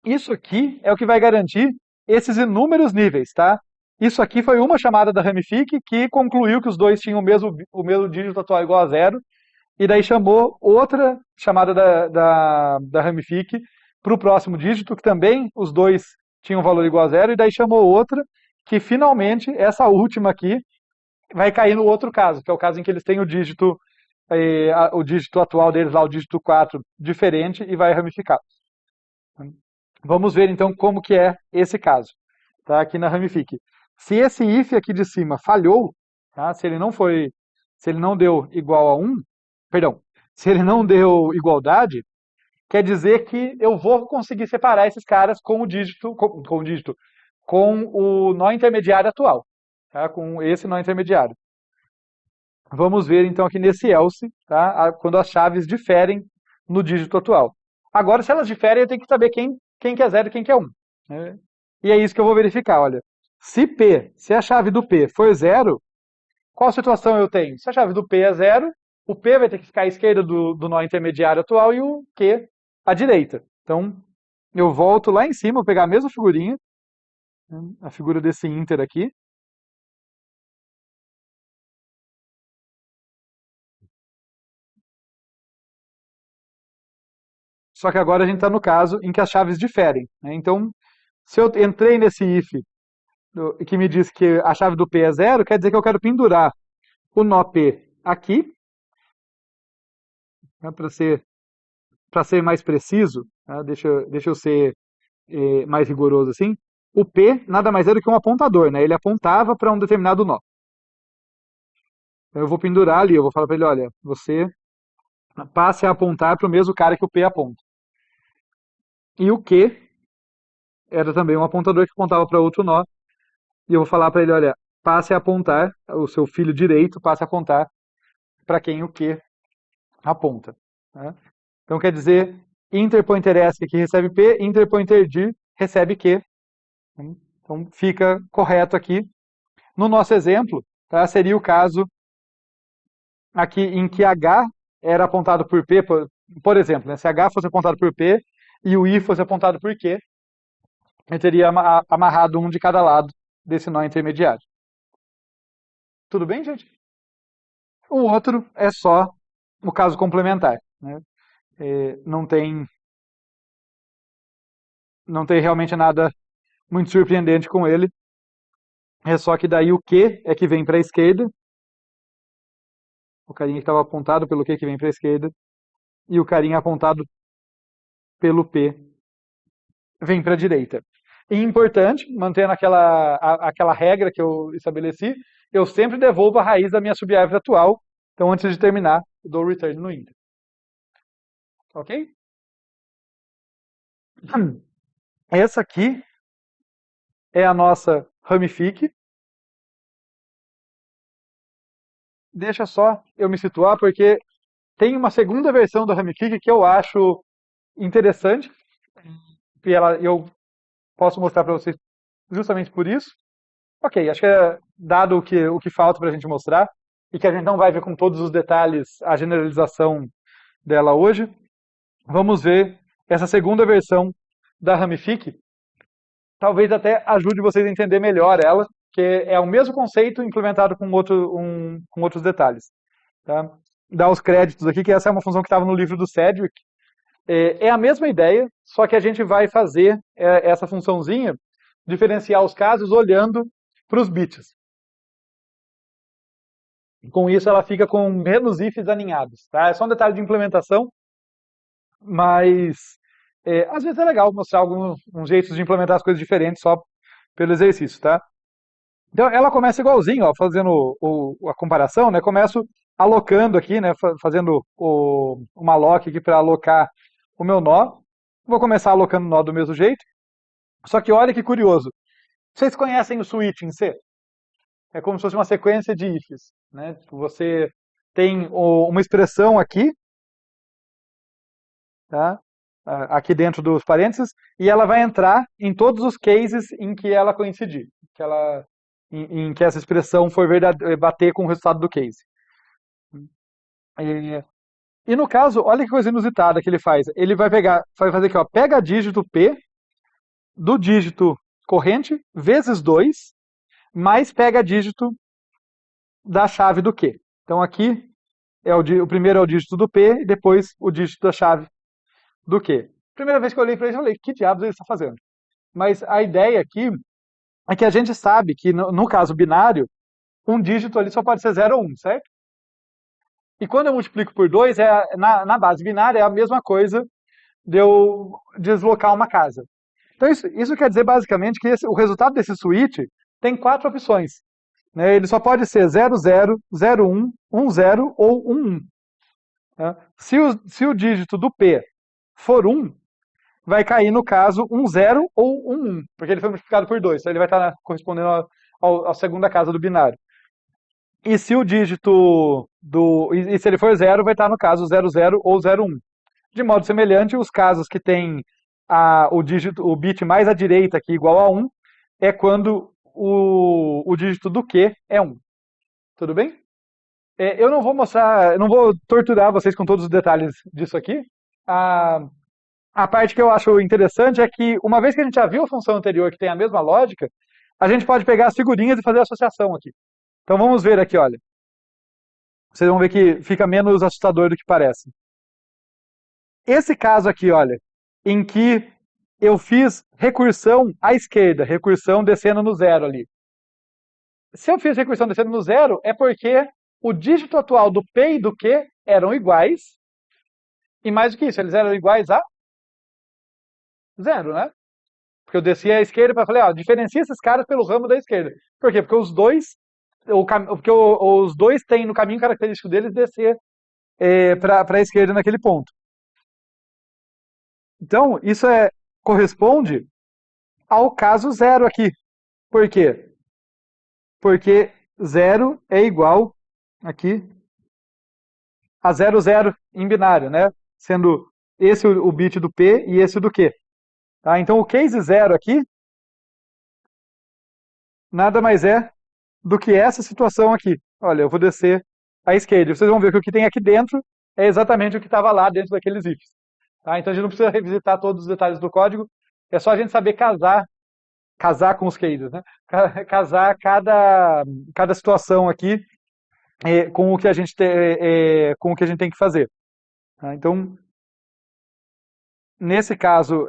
Isso aqui é o que vai garantir esses inúmeros níveis, tá? Isso aqui foi uma chamada da Ramific que concluiu que os dois tinham o mesmo dígito atual igual a 0, e daí chamou outra chamada da Ramific para o próximo dígito, que também os dois tinham um valor igual a 0, e daí chamou outra, que finalmente, essa última aqui, vai cair no outro caso, que é o caso em que eles têm o dígito atual deles lá, o dígito 4, diferente, e vai ramificar. Vamos ver então como que é esse caso, tá? Aqui na Ramific. Se esse if aqui de cima falhou, tá? Se ele não deu igual a 1, perdão, se ele não deu igualdade, quer dizer que eu vou conseguir separar esses caras com o nó intermediário atual, tá? Com esse nó intermediário. Vamos ver então aqui nesse else, tá? Quando as chaves diferem no dígito atual. Agora, se elas diferem, eu tenho que saber quem que é 0 e quem que é 1. Né? E é isso que eu vou verificar, olha. Se a chave do P for 0, qual situação eu tenho? Se a chave do P é 0, o P vai ter que ficar à esquerda do nó intermediário atual e o Q à direita. Então, eu volto lá em cima, vou pegar a mesma figurinha, a figura desse inter aqui. Só que agora a gente está no caso em que as chaves diferem. Né? Então, se eu entrei nesse if que me diz que a chave do P é 0, quer dizer que eu quero pendurar o nó P aqui, né, para ser mais preciso, tá? Deixa eu ser mais rigoroso assim. O P nada mais é do que um apontador, né? Ele apontava para um determinado nó. Então, eu vou pendurar ali, eu vou falar para ele, olha, você passe a apontar para o mesmo cara que o P aponta. E o Q era também um apontador que apontava para outro nó. E eu vou falar para ele, olha, passe a apontar, o seu filho direito passe a apontar para quem o Q aponta. Né? Então quer dizer, interpointeresc que recebe P, interpointerdir recebe Q. Então fica correto aqui. No nosso exemplo, tá, seria o caso aqui em que H era apontado por P, por exemplo, né, se H fosse apontado por P e o I fosse apontado por Q, eu teria amarrado um de cada lado desse nó intermediário. Tudo bem, gente? O outro é só o caso complementar. Né? Não tem realmente nada muito surpreendente com ele. É só que daí o Q é que vem para a esquerda. O carinha que estava apontado pelo Q que vem para a esquerda. e o carinha apontado pelo P vem para a direita. E importante, mantendo aquela regra que eu estabeleci, eu sempre devolvo a raiz da minha subárvore atual. Então, antes de terminar, eu dou o return no índice. Ok? Essa aqui é a nossa ramifique. Deixa só eu me situar, porque tem uma segunda versão da ramifique que eu acho interessante. E eu posso mostrar para vocês justamente por isso. Ok, acho que é dado o que falta para a gente mostrar, e que a gente não vai ver com todos os detalhes a generalização dela hoje, vamos ver essa segunda versão da ramifique. Talvez até ajude vocês a entender melhor ela, que é o mesmo conceito implementado com outros detalhes. Tá? Dar os créditos aqui, que essa é uma função que estava no livro do Cedric. É a mesma ideia, só que a gente vai fazer essa funçãozinha, diferenciar os casos olhando para os bits. Com isso, ela fica com menos ifs aninhados. Tá? É só um detalhe de implementação, mas às vezes é legal mostrar alguns jeitos de implementar as coisas diferentes só pelo exercício. Tá? Então, ela começa igualzinho, ó, fazendo a comparação, né? Começo alocando aqui, né? Fazendo uma lock aqui para alocar o meu nó. Vou começar alocando o nó do mesmo jeito. Só que olha que curioso. Vocês conhecem o switch em C? É como se fosse uma sequência de ifs, né? Você tem uma expressão aqui, tá? Aqui dentro dos parênteses, e ela vai entrar em todos os cases em que ela coincidir, em que essa expressão for bater com o resultado do case. E no caso, olha que coisa inusitada que ele faz. Ele vai fazer aqui, ó, pega dígito P do dígito corrente vezes 2, mais pega dígito da chave do Q. Então aqui o primeiro é o dígito do P e depois o dígito da chave do Q. Primeira vez que eu olhei para ele, eu falei, que diabos ele está fazendo? Mas a ideia aqui é que a gente sabe que no caso binário, um dígito ali só pode ser 0 ou 1, certo? E quando eu multiplico por 2, na base binária é a mesma coisa de eu deslocar uma casa. Então isso quer dizer basicamente que o resultado desse switch tem 4 opções. Né? Ele só pode ser 0, 0, 0, 1, 1, 0 ou 1, 1. Tá? Se o dígito do P for 1, vai cair no caso 1, 0 ou 1, 1, porque ele foi multiplicado por 2. Então ele vai estar correspondendo à segunda casa do binário. E se o dígito e se ele for 0, vai estar no caso 0, 0 ou 0, 1. De modo semelhante, os casos que tem o bit mais à direita aqui igual a 1 é quando o dígito do Q é 1. Tudo bem? Eu não vou mostrar, não vou torturar vocês com todos os detalhes disso aqui. A parte que eu acho interessante é que, uma vez que a gente já viu a função anterior que tem a mesma lógica, a gente pode pegar as figurinhas e fazer a associação aqui. Então vamos ver aqui, olha. Vocês vão ver que fica menos assustador do que parece. Esse caso aqui, olha, em que eu fiz recursão à esquerda, recursão descendo no 0 ali. Se eu fiz recursão descendo no 0, é porque o dígito atual do P e do Q eram iguais, e mais do que isso, eles eram iguais a 0, né? Porque eu desci à esquerda para falar, ó, diferencia esses caras pelo ramo da esquerda. Por quê? Porque os dois têm no caminho característico deles descer para a esquerda naquele ponto. Então, isso corresponde ao caso 0 aqui. Por quê? Porque 0 é igual aqui a 0, 0 em binário, né? Sendo esse o bit do P e esse o do Q. Tá? Então, o case 0 aqui nada mais é do que essa situação aqui. Olha, eu vou descer à esquerda. Vocês vão ver que o que tem aqui dentro é exatamente o que estava lá dentro daqueles ifs. Tá? Então a gente não precisa revisitar todos os detalhes do código, é só a gente saber casar com os cases, né? Casar cada situação aqui com o que a gente tem que fazer. Tá? Então, nesse caso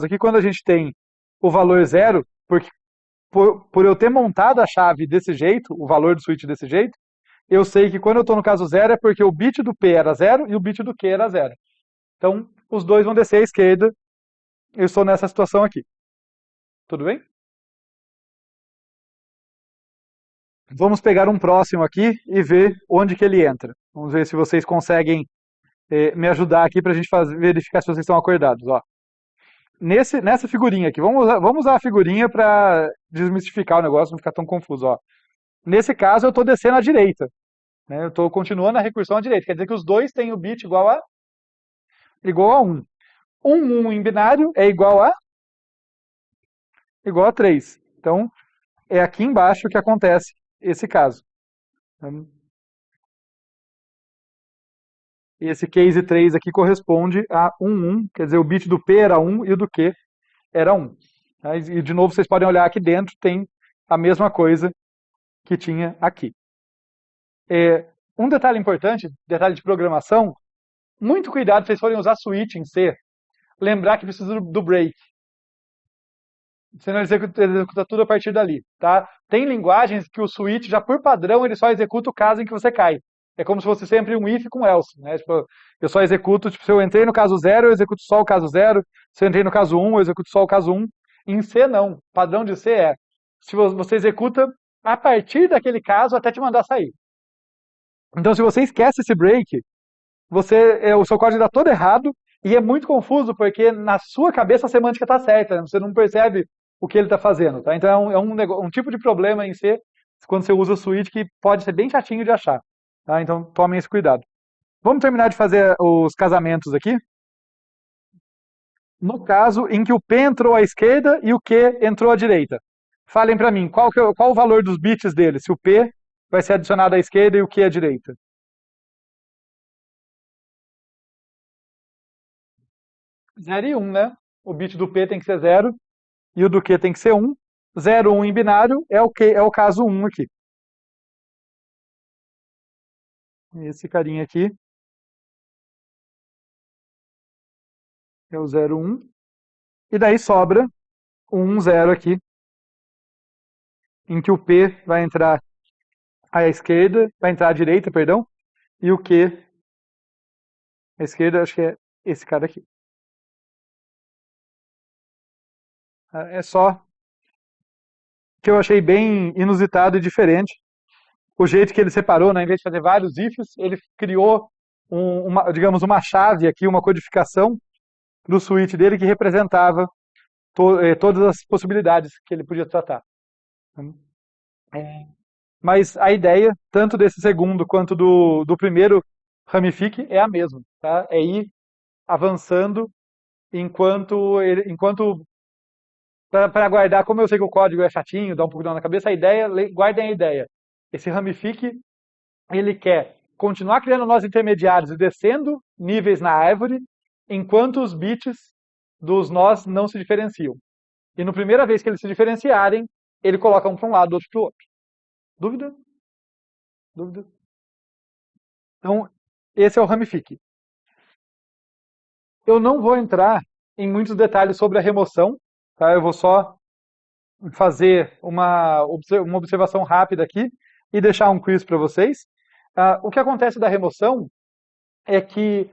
aqui, quando a gente tem o valor 0, porque por eu ter montado a chave desse jeito, o valor do switch desse jeito, eu sei que quando eu estou no caso zero é porque o bit do P era zero e o bit do Q era zero. Então, os dois vão descer à esquerda. Eu estou nessa situação aqui. Tudo bem? Vamos pegar um próximo aqui e ver onde que ele entra. Vamos ver se vocês conseguem me ajudar aqui para a gente verificar se vocês estão acordados. Ó. Nessa figurinha aqui, vamos usar a figurinha para desmistificar o negócio, não ficar tão confuso. Ó. Nesse caso, eu estou descendo à direita. Né? Eu estou continuando a recursão à direita. Quer dizer que os dois têm o bit igual a 1. 1 em binário é igual a 3. Então, é aqui embaixo que acontece esse caso. Esse case 3 aqui corresponde a 1, quer dizer, o bit do P era 1 e o do Q era 1. Tá? E, de novo, vocês podem olhar aqui dentro, tem a mesma coisa que tinha aqui. Um detalhe importante, detalhe de programação, muito cuidado se vocês forem usar switch em C, lembrar que precisa do break. Senão ele executa tudo a partir dali, tá? Tem linguagens que o switch, já por padrão, ele só executa o caso em que você cai. É como se fosse sempre um if com else, né? Tipo, eu só executo, tipo, se eu entrei no caso 0, eu executo só o caso 0. Se eu entrei no caso 1, eu executo só o caso 1. Em C, não. O padrão de C é, se você executa a partir daquele caso até te mandar sair. Então, se você esquece esse break, o seu código está todo errado e é muito confuso porque na sua cabeça a semântica está certa, né? Você não percebe o que ele está fazendo, tá? Então um tipo de problema em C quando você usa o switch que pode ser bem chatinho de achar, tá? Então tomem esse cuidado. Vamos terminar de fazer os casamentos aqui. No caso em que o P entrou à esquerda e o Q entrou à direita. Falem para mim, qual o valor dos bits dele? Se o P vai ser adicionado à esquerda e o Q à direita. 0 e 1, né? O bit do P tem que ser 0 e o do Q tem que ser 1. 0, 1 em binário é o caso 1 aqui. Esse carinha aqui é o 0, 1. E daí sobra o 1, 0 aqui, em que o P vai entrar à esquerda, vai entrar à direita, perdão, e o Q à esquerda, acho que é esse cara aqui. É só que eu achei bem inusitado e diferente. O jeito que ele separou, né, em vez de fazer vários ifs, ele criou digamos, uma chave aqui, uma codificação do switch dele que representava todas as possibilidades que ele podia tratar. Mas a ideia, tanto desse segundo quanto do primeiro ramifique, é a mesma. Tá? É ir avançando enquanto para guardar, como eu sei que o código é chatinho, dá um pouco de dor na cabeça, guardem a ideia. Esse ramifique, ele quer continuar criando nós intermediários e descendo níveis na árvore, enquanto os bits dos nós não se diferenciam. E na primeira vez que eles se diferenciarem, ele coloca um para um lado, outro para o outro. Dúvida? Dúvida? Então, esse é o ramifique. Eu não vou entrar em muitos detalhes sobre a remoção, tá? Eu vou só fazer uma observação rápida aqui e deixar um quiz para vocês. O que acontece da remoção é que,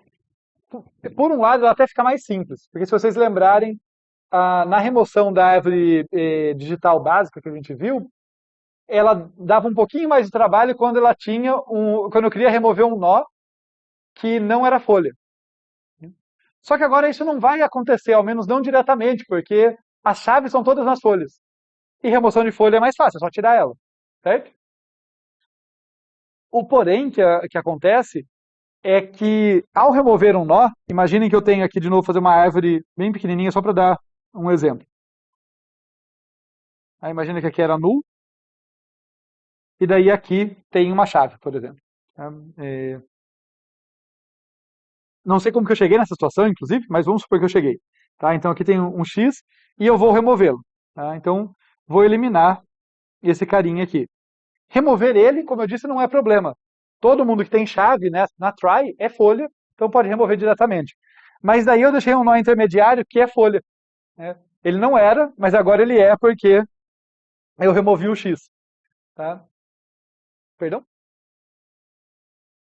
por um lado, ela até fica mais simples, porque se vocês lembrarem, na remoção da árvore digital básica que a gente viu, ela dava um pouquinho mais de trabalho quando quando eu queria remover um nó que não era folha. Só que agora isso não vai acontecer, ao menos não diretamente, porque as chaves são todas nas folhas. E remoção de folha é mais fácil, é só tirar ela, certo? O porém que acontece é que ao remover um nó, imaginem que eu tenho aqui de novo fazer uma árvore bem pequenininha só para dar um exemplo. Aí imagina que aqui era null, e daí aqui tem uma chave, por exemplo. Não sei como que eu cheguei nessa situação, inclusive, mas vamos supor que eu cheguei. Tá? Então aqui tem um X e eu vou removê-lo. Tá? Então vou eliminar esse carinha aqui. Remover ele, como eu disse, não é problema. Todo mundo que tem chave, né, na try é folha, então pode remover diretamente. Mas daí eu deixei um nó intermediário que é folha. Né? Ele não era, mas agora ele é porque eu removi o X. Tá? Perdão?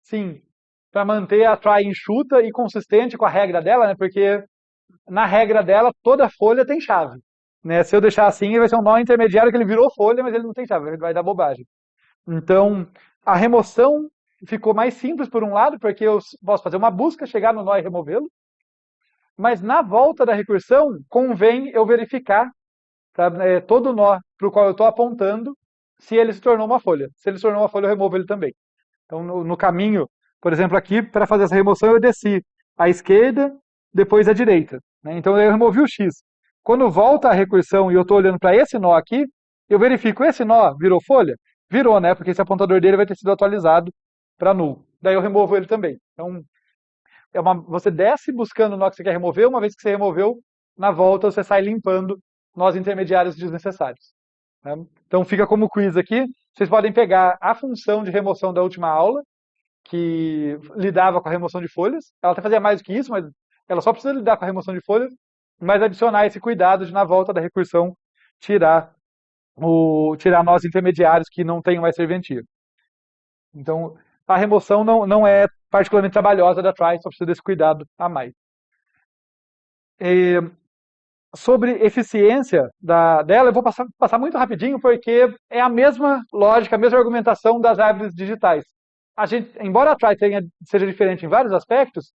sim, para manter a try enxuta e consistente com a regra dela, né? Porque na regra dela, toda folha tem chave. Né? Se eu deixar assim, vai ser um nó intermediário que ele virou folha, mas ele não tem chave, ele vai dar bobagem. Então, a remoção ficou mais simples por um lado, porque eu posso fazer uma busca, chegar no nó e removê-lo, mas na volta da recursão, convém eu verificar todo nó para o qual eu estou apontando, se ele se tornou uma folha. Se ele se tornou uma folha, eu removo ele também. Então, no caminho, por exemplo, aqui, para fazer essa remoção, eu desci à esquerda, depois à direita. Né? Então, eu removi o X. Quando volta a recursão e eu estou olhando para esse nó aqui, eu verifico, esse nó virou folha? Virou, né? Porque esse apontador dele vai ter sido atualizado para null. Daí eu removo ele também. Então, você desce buscando o nó que você quer remover, uma vez que você removeu, na volta você sai limpando nós intermediários desnecessários. Né? Então fica como quiz aqui. Vocês podem pegar a função de remoção da última aula, que lidava com a remoção de folhas. Ela até fazia mais do que isso, mas ela só precisa lidar com a remoção de folhas, mas adicionar esse cuidado de, na volta da recursão, tirar nós intermediários que não tenham mais serventia. Então, a remoção não é particularmente trabalhosa da try, só precisa desse cuidado a mais. Sobre eficiência dela, eu vou passar muito rapidinho, porque é a mesma lógica, a mesma argumentação das árvores digitais. Embora a try seja diferente em vários aspectos,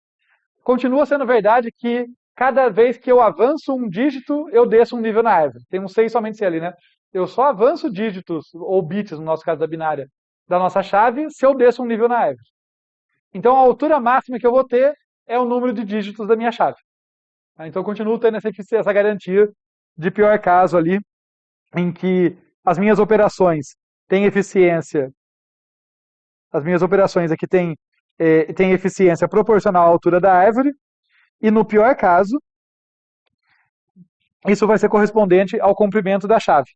continua sendo verdade que cada vez que eu avanço um dígito, eu desço um nível na árvore. Tem um 6 somente C ali, né? Eu só avanço dígitos, ou bits, no nosso caso da binária, da nossa chave, se eu desço um nível na árvore. Então, a altura máxima que eu vou ter é o número de dígitos da minha chave. Então, eu continuo tendo essa garantia de pior caso ali, em que as minhas operações têm eficiência, as minhas operações aqui têm eficiência proporcional à altura da árvore, e no pior caso, isso vai ser correspondente ao comprimento da chave,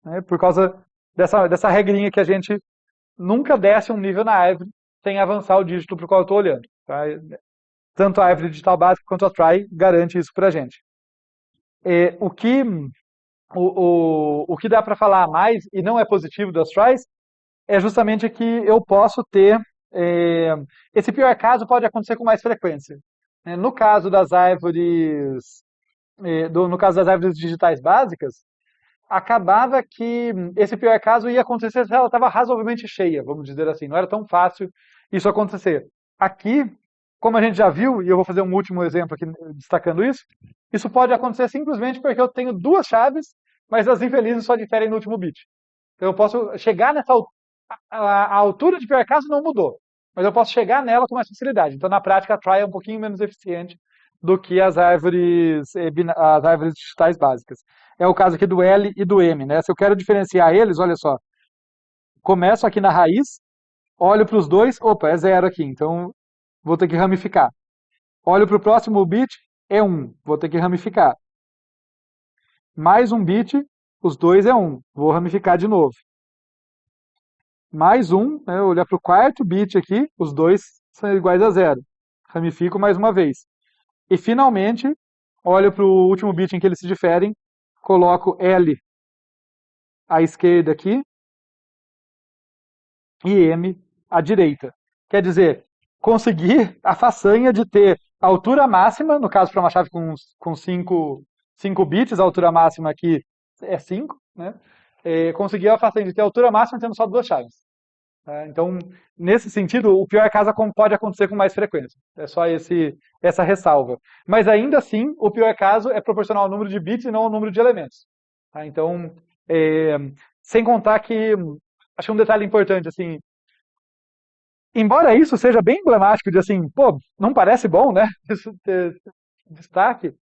né? Por causa dessa regrinha que a gente nunca desce um nível na árvore sem avançar o dígito para o qual eu estou olhando. Tá? Tanto a árvore digital básica quanto a try garante isso para a gente. O que dá para falar a mais, e não é positivo das tries, é justamente que eu posso ter... esse pior caso pode acontecer com mais frequência. No caso das árvores... no caso das árvores digitais básicas, acabava que esse pior caso ia acontecer se ela estava razoavelmente cheia, vamos dizer assim. Não era tão fácil isso acontecer. Aqui, como a gente já viu, e eu vou fazer um último exemplo aqui destacando isso pode acontecer simplesmente porque eu tenho duas chaves, mas as infelizes só diferem no último bit. Então eu posso chegar nessa a altura de pior caso não mudou, mas eu posso chegar nela com mais facilidade. Então na prática a try é um pouquinho menos eficiente do que as árvores digitais básicas. É o caso aqui do L e do M, né? Se eu quero diferenciar eles, olha só, começo aqui na raiz, olho para os dois, opa, é 0 aqui, então vou ter que ramificar. Olho para o próximo bit, é 1, vou ter que ramificar. Mais um bit, os dois é 1, vou ramificar de novo. Mais um, né, olhar para o quarto bit aqui, os dois são iguais a 0. Ramifico mais uma vez. E finalmente, olho para o último bit em que eles se diferem, coloco L à esquerda aqui e M à direita. Quer dizer, conseguir a façanha de ter a altura máxima, no caso para uma chave com 5 bits, a altura máxima aqui é 5, né? Conseguir a façanha de ter a altura máxima tendo só duas chaves. Então, nesse sentido, o pior caso pode acontecer com mais frequência. É só essa ressalva. Mas ainda assim, o pior caso é proporcional ao número de bits e não ao número de elementos. Então, sem contar que, acho que um detalhe importante, assim, embora isso seja bem emblemático de assim, pô, não parece bom, né? Isso ter destaque.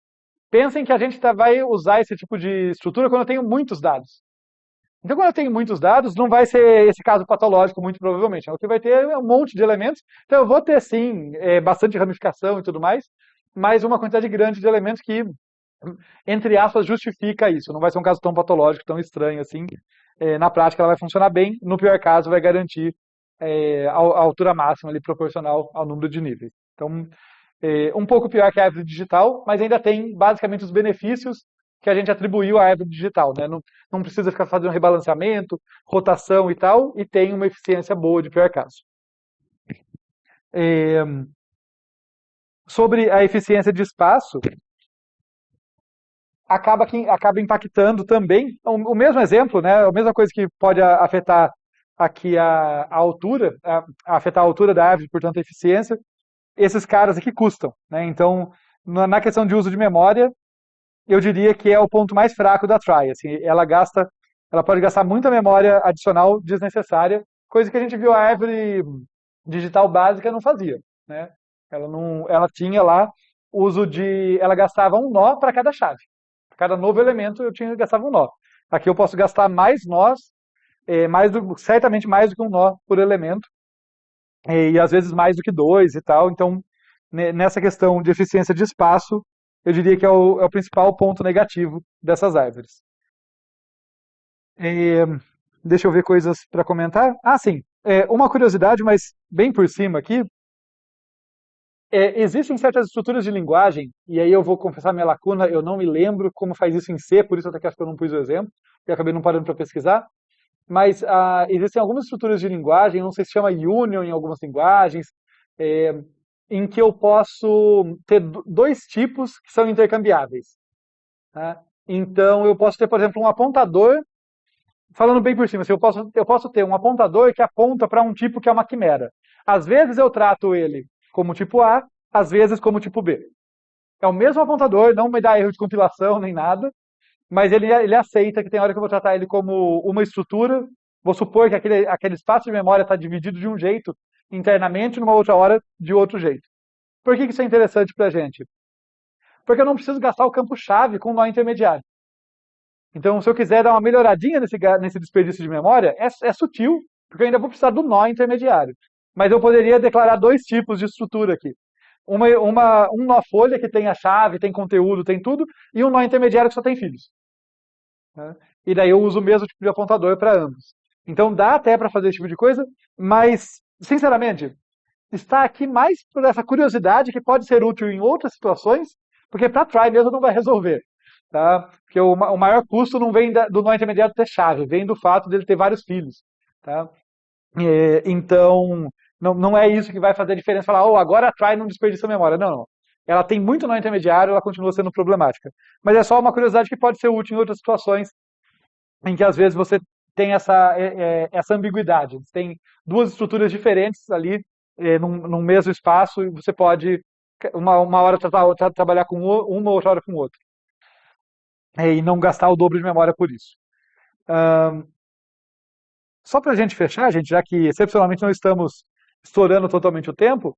Pensem que a gente vai usar esse tipo de estrutura quando eu tenho muitos dados. Então, quando eu tenho muitos dados, não vai ser esse caso patológico, muito provavelmente. O que vai ter é um monte de elementos. Então, eu vou ter, sim, bastante ramificação e tudo mais, mas uma quantidade grande de elementos que, entre aspas, justifica isso. Não vai ser um caso tão patológico, tão estranho assim. Na prática, ela vai funcionar bem. No pior caso, vai garantir a altura máxima ali, proporcional ao número de níveis. Então, um pouco pior que a árvore digital, mas ainda tem basicamente os benefícios que a gente atribuiu à árvore digital, né? Não precisa ficar fazendo rebalanceamento, rotação e tal, e tem uma eficiência boa de pior caso. Sobre a eficiência de espaço, acaba impactando também o mesmo exemplo, né? A mesma coisa que pode afetar aqui a altura, afetar a altura da árvore, portanto a eficiência, esses caras aqui custam, né? Então, na questão de uso de memória, eu diria que é o ponto mais fraco da Try. Assim, ela pode gastar muita memória adicional desnecessária, coisa que a gente viu a árvore digital básica não fazia, né? Ela tinha lá ela gastava um nó para cada chave. Para cada novo elemento gastava um nó. Aqui eu posso gastar mais nós, certamente mais do que um nó por elemento, e às vezes mais do que dois e tal. Então, nessa questão de eficiência de espaço, eu diria que é o principal ponto negativo dessas árvores. É, deixa eu ver coisas para comentar. Ah, sim. Uma curiosidade, mas bem por cima aqui. Existem certas estruturas de linguagem, e aí eu vou confessar minha lacuna, eu não me lembro como faz isso em C, por isso até que acho que eu não pus o exemplo, e acabei não parando para pesquisar. Mas existem algumas estruturas de linguagem, não sei se chama union em algumas linguagens, é, em que eu posso ter dois tipos que são intercambiáveis. Tá? Então, eu posso ter, por exemplo, um apontador, falando bem por cima, assim, eu posso ter um apontador que aponta para um tipo que é uma quimera. Às vezes eu trato ele como tipo A, às vezes como tipo B. É o mesmo apontador, não me dá erro de compilação nem nada, mas ele aceita que tem hora que eu vou tratar ele como uma estrutura. Vou supor que aquele espaço de memória está dividido de um jeito internamente, numa outra hora de outro jeito. Por que isso é interessante para a gente? Porque eu não preciso gastar o campo-chave com o nó intermediário. Então, se eu quiser dar uma melhoradinha nesse desperdício de memória, é sutil, porque eu ainda vou precisar do nó intermediário. Mas eu poderia declarar dois tipos de estrutura aqui. Um nó folha que tem a chave, tem conteúdo, tem tudo, e um nó intermediário que só tem filhos. Né? E daí eu uso o mesmo tipo de apontador para ambos. Então dá até para fazer esse tipo de coisa, mas, sinceramente, está aqui mais por essa curiosidade que pode ser útil em outras situações, porque para try mesmo não vai resolver. Tá? Porque o maior custo não vem do nó intermediário ter chave, vem do fato dele ter vários filhos. Tá? Então, não é isso que vai fazer a diferença. Falar, agora a try não desperdiça memória. Não, não. Ela tem muito nó intermediário, ela continua sendo problemática. Mas é só uma curiosidade que pode ser útil em outras situações, em que às vezes você tem essa ambiguidade. Você tem duas estruturas diferentes ali, num mesmo espaço, e você pode, uma hora, trabalhar com uma, outra hora com outra. E não gastar o dobro de memória por isso. Só para a gente fechar, gente, já que excepcionalmente não estamos estourando totalmente o tempo,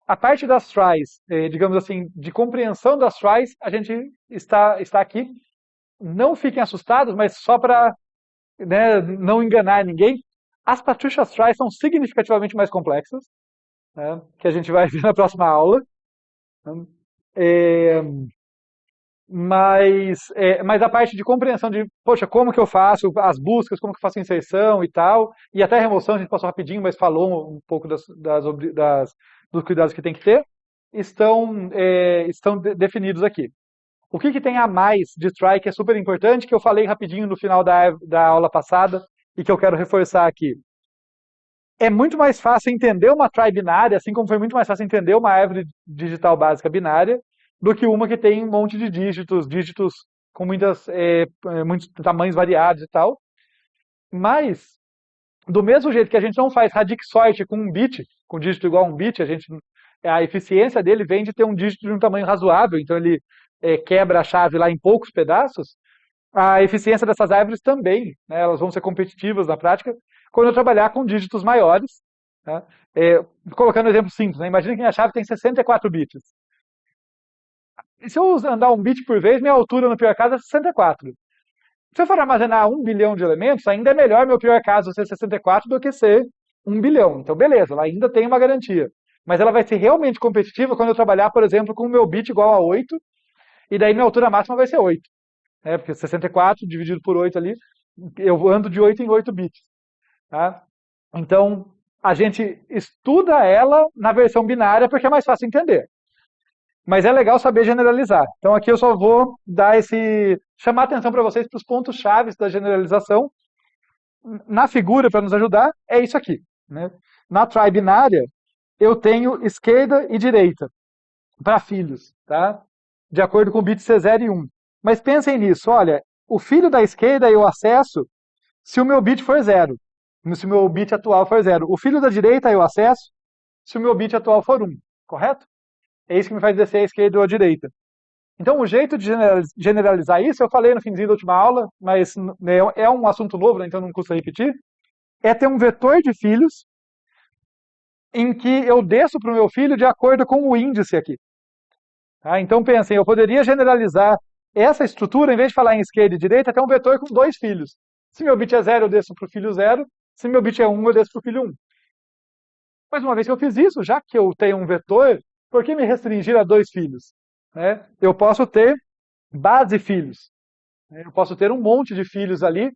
a parte das tries, digamos assim, de compreensão das tries, a gente está aqui. Não fiquem assustados, mas só para, né, não enganar ninguém, as Patricia's tries são significativamente mais complexas, né, que a gente vai ver na próxima aula. É, mas a parte de compreensão de, poxa, como que eu faço as buscas, como que eu faço a inserção e tal, e até a remoção, a gente passou rapidinho, mas falou um pouco dos cuidados que tem que ter, estão definidos aqui. O que tem a mais de try que é super importante, que eu falei rapidinho no final da aula passada e que eu quero reforçar aqui. É muito mais fácil entender uma try binária, assim como foi muito mais fácil entender uma árvore digital básica binária, do que uma que tem um monte de dígitos com muitos tamanhos variados e tal. Mas, do mesmo jeito que a gente não faz radic sort com um bit, com dígito igual a um bit, a eficiência dele vem de ter um dígito de um tamanho razoável, então ele quebra a chave lá em poucos pedaços. A eficiência dessas árvores também, né, elas vão ser competitivas na prática quando eu trabalhar com dígitos maiores. Né? Colocando um exemplo simples, né? Imagina que minha chave tem 64 bits. E se eu andar um bit por vez, minha altura no pior caso é 64. Se eu for armazenar 1 bilhão de elementos, ainda é melhor meu pior caso ser 64 do que ser 1 bilhão. Então, beleza, ela ainda tem uma garantia. Mas ela vai ser realmente competitiva quando eu trabalhar, por exemplo, com o meu bit igual a 8, e daí minha altura máxima vai ser 8. Porque 64 dividido por 8 ali, eu ando de 8 em 8 bits. Tá? Então, a gente estuda ela na versão binária porque é mais fácil entender. Mas é legal saber generalizar. Então aqui eu só vou chamar atenção para vocês para os pontos chaves da generalização. Na figura, para nos ajudar, é isso aqui. Né? Na tribinária, eu tenho esquerda e direita para filhos, tá? De acordo com o bit ser 0 e 1. Mas pensem nisso, olha, o filho da esquerda eu acesso se o meu bit for 0, se o meu bit atual for 0. O filho da direita eu acesso se o meu bit atual for 1, correto? É isso que me faz descer à esquerda ou à direita. Então, o jeito de generalizar isso, eu falei no finzinho da última aula, mas né, é um assunto novo, né, então não custa repetir, é ter um vetor de filhos em que eu desço para o meu filho de acordo com o índice aqui. Tá? Então, pensem, eu poderia generalizar essa estrutura, em vez de falar em esquerda e direita, até um vetor com 2 filhos. Se meu bit é 0, eu desço para o filho 0. Se meu bit é 1, eu desço para o filho 1. Mas uma vez que eu fiz isso, já que eu tenho um vetor, por que me restringir a 2 filhos? Né? Eu posso ter base filhos. Eu posso ter um monte de filhos ali,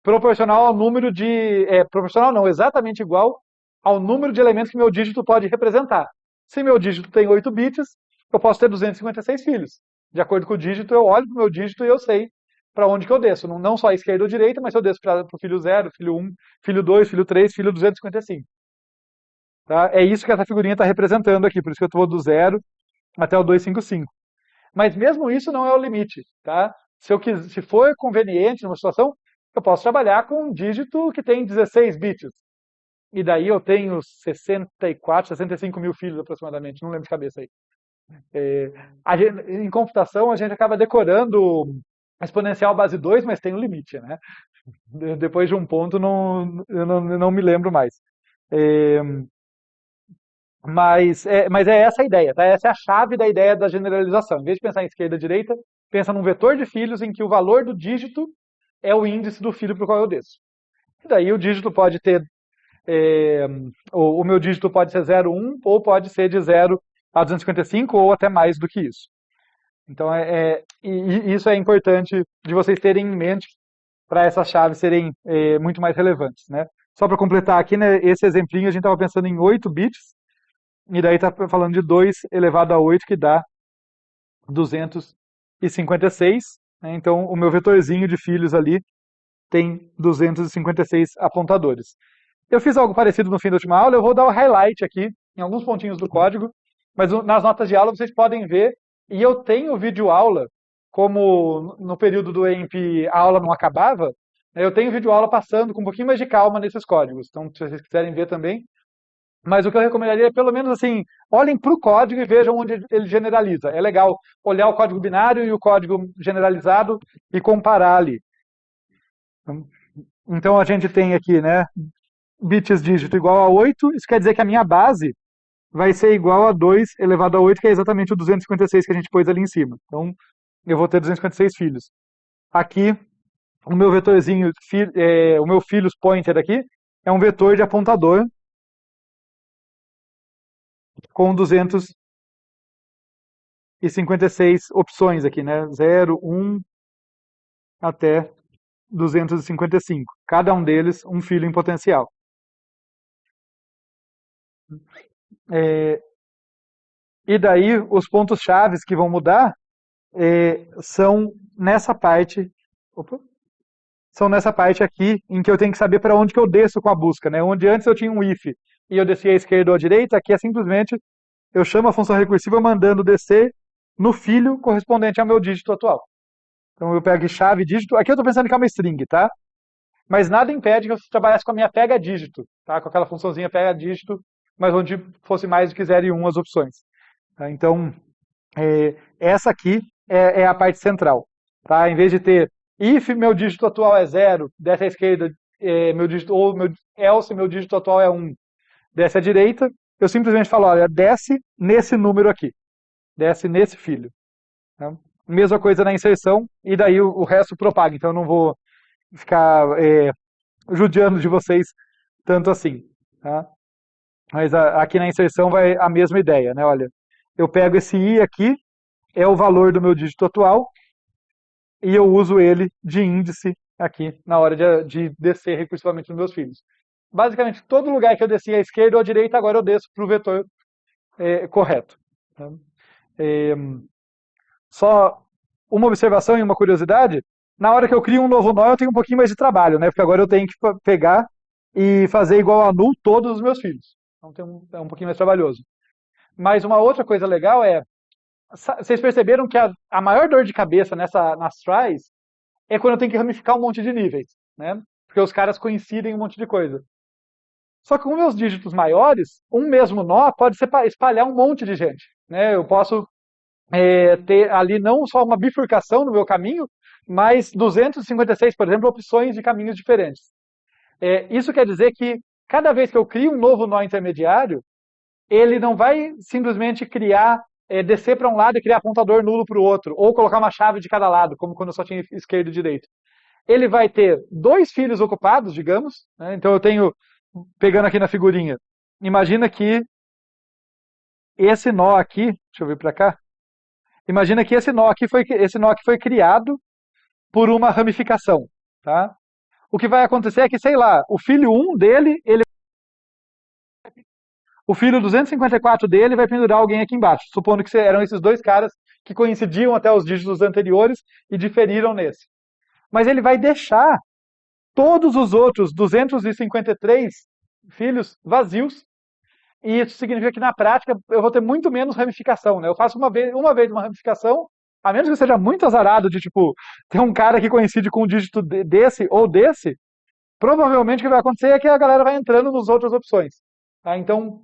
proporcional ao número de... proporcional não, exatamente igual ao número de elementos que meu dígito pode representar. Se meu dígito tem 8 bits, eu posso ter 256 filhos. De acordo com o dígito, eu olho para o meu dígito e eu sei para onde que eu desço. Não só a esquerda ou a direita, mas eu desço para o filho 0, filho 1, filho 2, filho 3, filho 255. Tá? É isso que essa figurinha está representando aqui, por isso que eu estou do 0 até o 255. Mas mesmo isso não é o limite. Tá? Se for conveniente numa situação, eu posso trabalhar com um dígito que tem 16 bits. E daí eu tenho 64, 65 mil filhos aproximadamente, não lembro de cabeça aí. Em computação, a gente acaba decorando exponencial base 2, mas tem um limite, né? Depois de um ponto, eu não me lembro mais. É, mas é essa a ideia, tá? Essa é a chave da ideia da generalização. Em vez de pensar em esquerda e direita, pensa num vetor de filhos em que o valor do dígito é o índice do filho para o qual eu desço. E daí o dígito pode ter... o meu dígito pode ser 0, 1, ou pode ser de 0 a 255, ou até mais do que isso. Então, e isso é importante de vocês terem em mente para essas chaves serem muito mais relevantes, né? Só para completar aqui, né, esse exemplinho a gente estava pensando em 8 bits, e daí está falando de 2 elevado a 8, que dá 256. Né? Então, o meu vetorzinho de filhos ali tem 256 apontadores. Eu fiz algo parecido no fim da última aula, eu vou dar o highlight aqui, em alguns pontinhos do código, mas nas notas de aula vocês podem ver, e eu tenho vídeo aula, como no período do EMP a aula não acabava, né, eu tenho vídeo aula passando com um pouquinho mais de calma nesses códigos, então se vocês quiserem ver também. Mas o que eu recomendaria é, pelo menos assim, olhem para o código e vejam onde ele generaliza. É legal olhar o código binário e o código generalizado e comparar ali. Então a gente tem aqui, né, bits dígito igual a 8, isso quer dizer que a minha base vai ser igual a 2 elevado a 8, que é exatamente o 256 que a gente pôs ali em cima. Então, eu vou ter 256 filhos. Aqui, o meu vetorzinho, o meu filhos pointer aqui, é um vetor de apontador com 256 opções aqui, né? 0, 1 até 255. Cada um deles um filho em potencial. E daí, os pontos chaves que vão mudar são nessa parte. Opa, são nessa parte aqui, em que eu tenho que saber para onde que eu desço com a busca, né? Onde antes eu tinha um if e eu descia à esquerda ou à direita, aqui é simplesmente eu chamo a função recursiva mandando descer no filho correspondente ao meu dígito atual. Então eu pego chave, dígito, aqui eu estou pensando que é uma string, tá? Mas nada impede que eu trabalhasse com a minha pega dígito, tá? Com aquela funçãozinha pega dígito, mas onde fosse mais do que 0 e 1 as opções. Tá? Então, essa aqui é a parte central. Tá? Em vez de ter if meu dígito atual é 0, desce à esquerda, meu dígito, ou else meu dígito atual é 1, desce à direita, eu simplesmente falo, olha, desce nesse número aqui, desce nesse filho. Tá? Mesma coisa na inserção, e daí o resto propaga, então eu não vou ficar judiando de vocês tanto assim. Tá? Mas aqui na inserção vai a mesma ideia, né? Olha, eu pego esse i aqui, é o valor do meu dígito atual, e eu uso ele de índice aqui na hora de descer recursivamente nos meus filhos. Basicamente, todo lugar que eu desci à esquerda ou à direita, agora eu desço para o vetor correto. Tá? Só uma observação e uma curiosidade, na hora que eu crio um novo nó, eu tenho um pouquinho mais de trabalho, né? Porque agora eu tenho que pegar e fazer igual a null todos os meus filhos. Então é um pouquinho mais trabalhoso. Mas uma outra coisa legal é, vocês perceberam que a maior dor de cabeça nas tries é quando eu tenho que ramificar um monte de níveis, né? Porque os caras coincidem em um monte de coisa. Só que com meus dígitos maiores, um mesmo nó pode espalhar um monte de gente, né? Eu posso ter ali não só uma bifurcação no meu caminho, mas 256, por exemplo, opções de caminhos diferentes. Isso quer dizer que cada vez que eu crio um novo nó intermediário, ele não vai simplesmente descer para um lado e criar apontador nulo para o outro, ou colocar uma chave de cada lado, como quando eu só tinha esquerdo e direito. Ele vai ter dois filhos ocupados, digamos, né? Então eu tenho, pegando aqui na figurinha, imagina que esse nó aqui, deixa eu vir para cá, imagina que esse nó aqui foi criado por uma ramificação, tá? O que vai acontecer é que, sei lá, o filho 1 dele, o filho 254 dele vai pendurar alguém aqui embaixo, supondo que eram esses dois caras que coincidiam até os dígitos anteriores e diferiram nesse. Mas ele vai deixar todos os outros 253 filhos vazios, e isso significa que na prática eu vou ter muito menos ramificação, né? Eu faço uma vez uma ramificação, a menos que eu seja muito azarado de tipo ter um cara que coincide com um dígito desse ou desse, provavelmente o que vai acontecer é que a galera vai entrando nas outras opções. Tá? Então,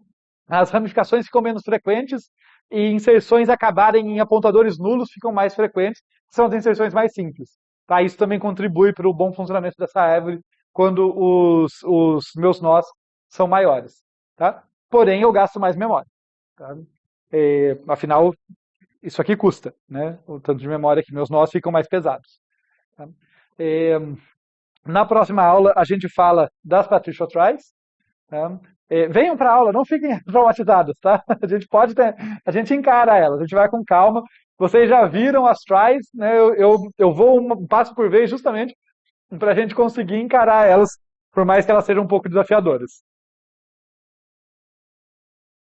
as ramificações ficam menos frequentes e inserções acabarem em apontadores nulos ficam mais frequentes, são as inserções mais simples. Tá? Isso também contribui para o bom funcionamento dessa árvore quando os meus nós são maiores. Tá? Porém, eu gasto mais memória. Tá? Afinal, isso aqui custa, né? O tanto de memória que meus nós ficam mais pesados. Tá? Na próxima aula, a gente fala das Patricia Tries. Tá? Venham para a aula, não fiquem traumatizados, tá? A gente encara elas, a gente vai com calma. Vocês já viram as tries, né? Eu vou um passo por vez justamente para a gente conseguir encarar elas, por mais que elas sejam um pouco desafiadoras.